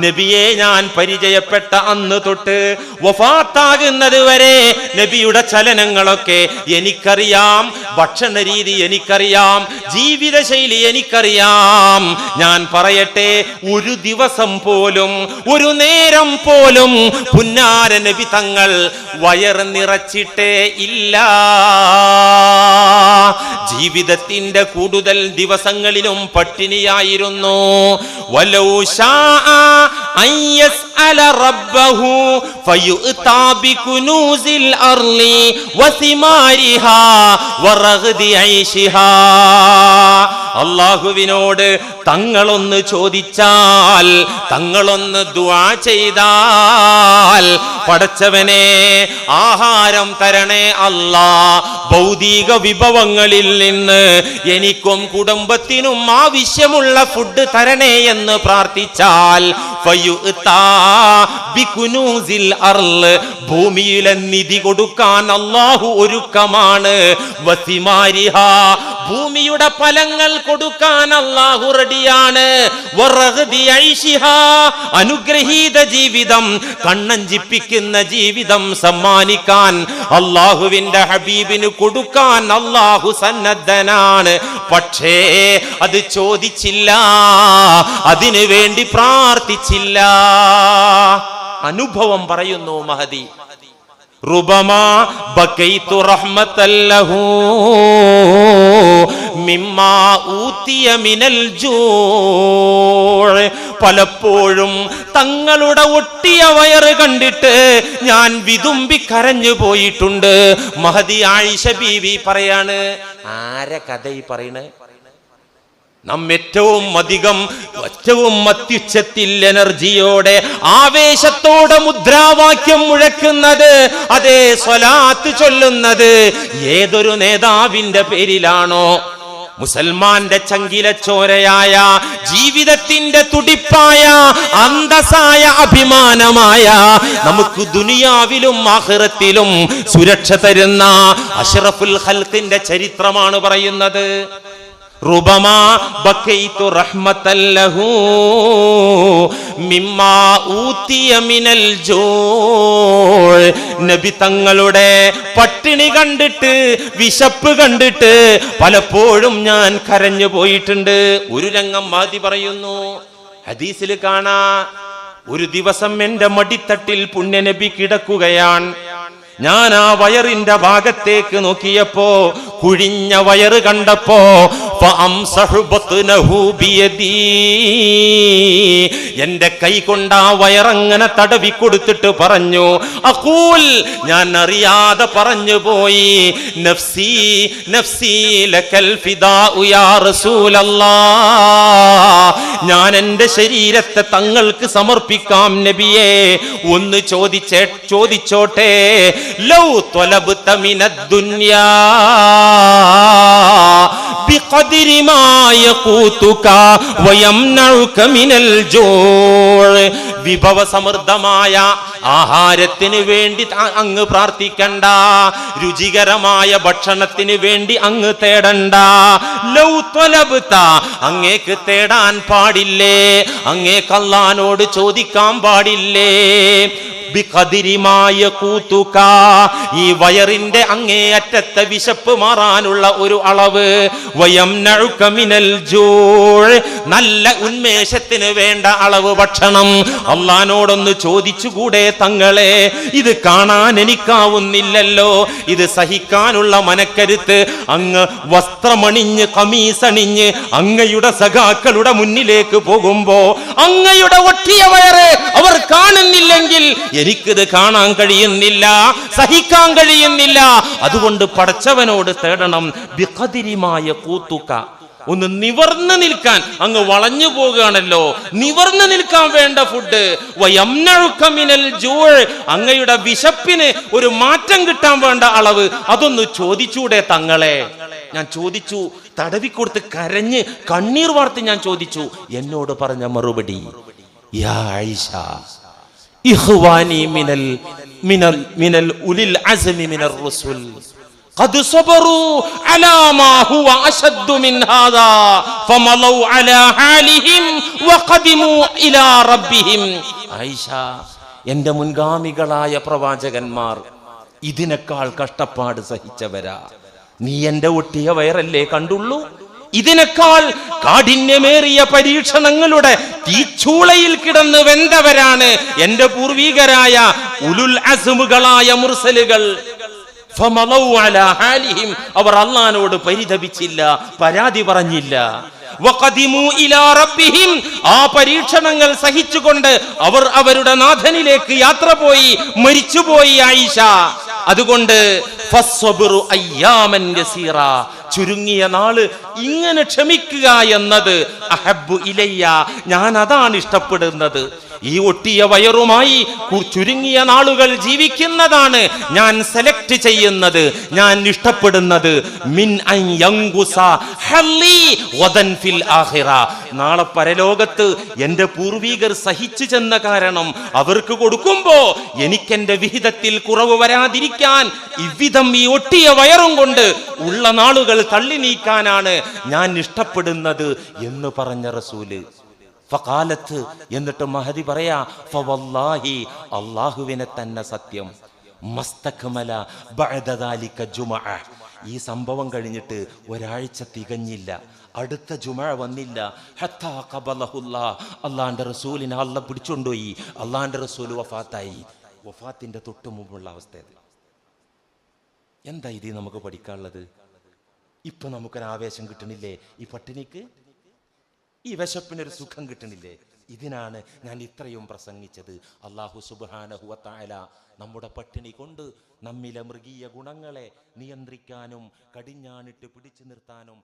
നബിയെ ഞാൻ പരിചയപ്പെട്ട അന്ന് തൊട്ട് വഫാത്താകുന്നത് വരെ നബിയുടെ ചലനങ്ങളൊക്കെ എനിക്കറിയാം, ഭക്ഷണ രീതി എനിക്കറിയാം, ജീവിതശൈലി എനിക്കറിയാം. ഞാൻ പറയട്ടെ, ഒരു ദിവസം പോലും ഒരു നേരം പോലും പുന്നാര നബി തങ്ങൾ വയറ് നിറച്ചിട്ടേ ഇല്ല. ജീവിതത്തിന്റെ കൂടുതൽ ദിവസങ്ങളിലും പട്ടിണിയായിരുന്നു. വലൗ ശാഅ അൻ യസ്അല റബ്ബഹു ഫയുഅതാ ബികുനൂസിൽ അർളി വസിമാരിഹാ വറഗ്ദി ഐശിഹാ. അല്ലാഹുവിനോട് തങ്ങളൊന്ന് ചോദിച്ചാൽ, തങ്ങളൊന്ന് ദുആ ചെയ്താൽ, പടച്ചവനെ ആഹാരം തരണേ അല്ലാ, ഭൗതിക വിഭവങ്ങളിൽ നിന്ന് എനിക്കും കുടുംബത്തിനും ആവശ്യമുള്ള ഫുഡ് തരണേ എന്ന് പ്രാർത്ഥിച്ചാൽ ഫയുഅതാ ബികുനൂസിൽ അർള്, ഭൂമിയിലെ നിധി കൊടുക്കാൻ അല്ലാഹു ഒരുക്കമാണ്. വസിമാരിഹാ, ഭൂമിയുടെ ഫലങ്ങൾ കൊടുക്കാൻ അല്ലാഹു റെഡിയാണ്. വറഗ്ദി ഐശിഹാ, അനുഗ്രഹീത ജീവിതം, കണ്ണഞ്ചിപ്പിക്കുന്ന ജീവിതം സമ്മാനിക്കാൻ അല്ലാഹുവിന്റെ ഹബീബിന് കൊടുക്കാൻ അല്ലാഹു സന്നദ്ധനാണ്. പക്ഷേ അത് ചോദിച്ചില്ല, അതിനു വേണ്ടി പ്രാർത്ഥിച്ചില്ല. അനുഭവം പറയുന്നു മഹദി. റുബമാ ബകൈതു റഹ്മതല്ലഹു മിമ്മാ ഊതിയ മിനൽ ജൂഅ്. പലപ്പോഴും തങ്ങളുടെ ഒട്ടിയ വയറ് കണ്ടിട്ട് ഞാൻ വിതുമ്പി കരഞ്ഞു പോയിട്ടുണ്ട്. മഹദി ആയിഷ ബീവി പറയാണ്. ആരെ കഥ ഈ പറയണേ? നാം ഏറ്റവും അത്യുച്ചത്തിൽ എനർജിയോടെ ആവേശത്തോടെ മുദ്രാവാക്യം മുഴക്കുന്നത്, അതേ സ്വലാത്ത് ചൊല്ലുന്നത് ഏതൊരു നേതാവിന്റെ പേരിലാണോ? മുസൽമാന്റെ ചങ്കിലച്ചോരയായ, ജീവിതത്തിന്റെ തുടിപ്പായ, അന്തസായ, അഭിമാനമായ, നമുക്ക് ദുനിയാവിലും ആഖിറത്തിലും സുരക്ഷ തരുന്ന അഷ്റഫുൽ ഖൽഖിന്റെ ചരിത്രമാണ് പറയുന്നത്. റുബമാ ബകൈതു റഹ്മതല്ലഹു മിമ്മാ ഊതിയ മിനൽ ജൂഅ്. നബി തങ്ങളുടെ പട്ടിണി കണ്ടിട്ട്, വിശപ്പ് കണ്ടിട്ട് പലപ്പോഴും ഞാൻ കരഞ്ഞു പോയിട്ടുണ്ട്. ഒരു രംഗം മഹദി പറയുന്നു, ഹദീസിൽ കാണാ, ഒരു ദിവസം എന്റെ മടിത്തട്ടിൽ പുണ്യനബി കിടക്കുകയാണ്. ഞാൻ ആ വയറിന്റെ ഭാഗത്തേക്ക് നോക്കിയപ്പോ, കുഴിഞ്ഞ വയറ് കണ്ടപ്പോ, എന്റെ കൈ കൊണ്ട് ആ വയറങ്ങനെ തടവി കൊടുത്തിട്ട് പറഞ്ഞു, അഖൂൽ, ഞാൻ അറിയാതെ പറഞ്ഞു പോയി, നഫ്സി നഫ്സി ലകൽ ഫിദാഉ യാ റസൂലല്ലാഹ്, ഞാൻ എന്റെ ശരീരത്തെ തങ്ങൾക്ക് സമർപ്പിക്കാം നബിയേ. ഒന്ന് ചോദിച്ചോട്ടെ, ലൗ ത്വലബ്ത മിനദ് ദുനിയാ ബിഖദ്രി മാ യഖൂതുക വയംനഉക മിനൽ ജൂഅ്. വിഭവസമൃദ്ധമായ ആഹാരത്തിന് വേണ്ടി അങ്ങ് പ്രാർത്ഥിക്കണ്ട, രുചികരമായ ഭക്ഷണത്തിന് വേണ്ടി അങ്ങ് തേടണ്ട. ലൗ ത്വലബ്ത, അങ്ങേക്ക് തേടാൻ പാടില്ലേ, അങ്ങേക്ക് അല്ലാഹുവോട് ചോദിക്കാൻ പാടില്ലേ. ഈ വയറിന്റെ അങ്ങേയറ്റത്തെ വിശപ്പ് മാറാനുള്ള ഒരു അളവ്, നല്ല ഉന്മേഷത്തിന് വേണ്ട അളവ് ഭക്ഷണം അല്ലാഹുവോടൊന്ന് ചോദിച്ചുകൂടെ തങ്ങളെ? ഇത് കാണാൻ എനിക്കാവുന്നില്ലല്ലോ, ഇത് സഹിക്കാനുള്ള മനക്കരുത്ത് അങ്ങ് വസ്ത്രമണിഞ്ഞ് കമീസണിഞ്ഞ് അങ്ങയുടെ സഖാക്കളുടെ മുന്നിലേക്ക് പോകുമ്പോ അങ്ങയുടെ ഒട്ടിയ വയറ് അവർ കാണുന്നില്ലെങ്കിൽ എനിക്കിത് കാണാൻ കഴിയുന്നില്ല, സഹിക്കാൻ കഴിയുന്നില്ല. അതുകൊണ്ട് പടച്ചവനോട് തേടണം. ബിഖദിരിമായ കൂത്തുക, ഒന്ന് നിവർന്ന് നിൽക്കാൻ, അങ്ങ് വളഞ്ഞു പോകുകയാണല്ലോ, നിവർന്ന് നിൽക്കാൻ വേണ്ട ഫുഡ്. വയംനഉക മിനൽ ജൂഅ്, അങ്ങയുടെ വിശപ്പിന് ഒരു മാറ്റം കിട്ടാൻ വേണ്ട അളവ്, അതൊന്ന് ചോദിച്ചൂടെ തങ്ങളെ? ഞാൻ ചോദിച്ചു, തടവിക്കൊടുത്ത് കരഞ്ഞ് കണ്ണീർ വാർത്ത് ഞാൻ ചോദിച്ചു. എന്നോട് പറഞ്ഞ മറുപടി, യാ ആയിഷ, ഇഖ്വാനി മിനൽ ഉലിൽ അസ്മി മിനർ റസൂൽ ഖദ് സബറു അലാ മാ ഹുവ അശദ്ദു മിൻ ഹാദാ ഫമലൗ അലാ ഹാലിഹിം വഖദിമു ഇലാ റബ്ബിഹിം. ആയിഷ, എൻ്റെ മുൻഗാമികളായ പ്രവാചകന്മാർ ഇതിനേക്കാൾ കഷ്ടപ്പാട് സഹിച്ചവരാ. നീ എൻ്റെ ഒട്ടിയ വയറല്ലേ കണ്ടുള്ളൂ? ഇതിനേക്കാൾ കാഠിന്യമേറിയ പരീക്ഷണങ്ങളുടെ തീച്ചൂളയിൽ കിടന്ന് വെന്തവരാണ് എന്റെ പൂർവീകരായ ഉലുൽ അസ്മുകളായ മുർസലുകൾ. അവർ അല്ലാഹുവോട് പരിതപിച്ചില്ല, പരാതി പറഞ്ഞില്ല. വഖദിമു ഇലാ റബ്ബിഹിം, ആ പരീക്ഷണങ്ങൾ സഹിച്ചുകൊണ്ട് അവർ അവരുടെ നാഥനിലേക്ക് യാത്ര പോയി, മരിച്ചുപോയി ആയിഷ. അതുകൊണ്ട് ഫസ്സബ്റു അയ്യാമൻ യസീറ, ചുരുങ്ങിയ നാള് ഇങ്ങനെ ക്ഷമിക്കുക എന്നത് അഹബ്ബു ഇലയ്യ, ഞാൻ അതാണ് ഇഷ്ടപ്പെടുന്നത്. ഈ ഒട്ടിയ വയറുമായി ചുരുങ്ങിയ നാളുകൾ ജീവിക്കുന്നതാണ് ഞാൻ സെലക്ട് ചെയ്യുന്നത്, ഞാൻ ഇഷ്ടപ്പെടുന്നത്. മിൻ അൻ യൻഖുസ ഹല്ലി വദൻ ഫിൽ ആഖിറ, നാളെ പരലോകത്ത് എന്റെ പൂർവികർ സഹിച്ചു ചെന്ന കാരണം അവർക്ക് കൊടുക്കുമ്പോ എനിക്കെന്റെ വിഹിതത്തിൽ കുറവ് വരാതിരിക്കാൻ ഇவ்விதം ഈ ഒട്ടിയ വയറും കൊണ്ട് ഉള്ള നാളുകൾ തള്ളി നീക്കാനാണ് ഞാൻ ഇഷ്ടപ്പെടുന്നത് എന്ന് പറഞ്ഞ റസൂല്. ഫഖാലത്ത്, എന്നിട്ട് മഹദി പറയാ, ഫവല്ലാഹി, അല്ലാഹുവിനെ തന്നെ സത്യം, മസ്തക്മല ബഅദ ദാലിക ജുമഅ, ഈ സംഭവം കഴിഞ്ഞിട്ട് ഒരാഴ്ച തികഞ്ഞില്ല, അടുത്ത ജുമഅ വന്നില്ല. ഹത്താ ഖബലഹുല്ലാഹ്, അല്ലാഹുവിന്റെ റസൂലിനെ അല്ലാഹു പിടിച്ചുകൊണ്ടുപോയി, അല്ലാഹുവിന്റെ റസൂൽ വഫാത്തായി. വഫാത്തിന്റെ തൊട്ട് മുമ്പുള്ള അവസ്ഥ. എന്താ ഇത് നമുക്ക് പഠിക്കാനുള്ളത്? ഇപ്പൊ നമുക്കൊരു ആവേശം കിട്ടണില്ലേ ഈ പട്ടിണിക്ക്? ഈ വിശപ്പിനൊരു സുഖം കിട്ടണില്ലേ? ഇതിനാണ് ഞാൻ ഇത്രയും പ്രസംഗിച്ചത്. അല്ലാഹു സുബ്ഹാനഹു വ തആല നമ്മുടെ പട്ടിണി കൊണ്ട് നമ്മിലെ മൃഗീയ ഗുണങ്ങളെ നിയന്ത്രിക്കാനും കടിഞ്ഞാണിട്ട് പിടിച്ചു നിർത്താനും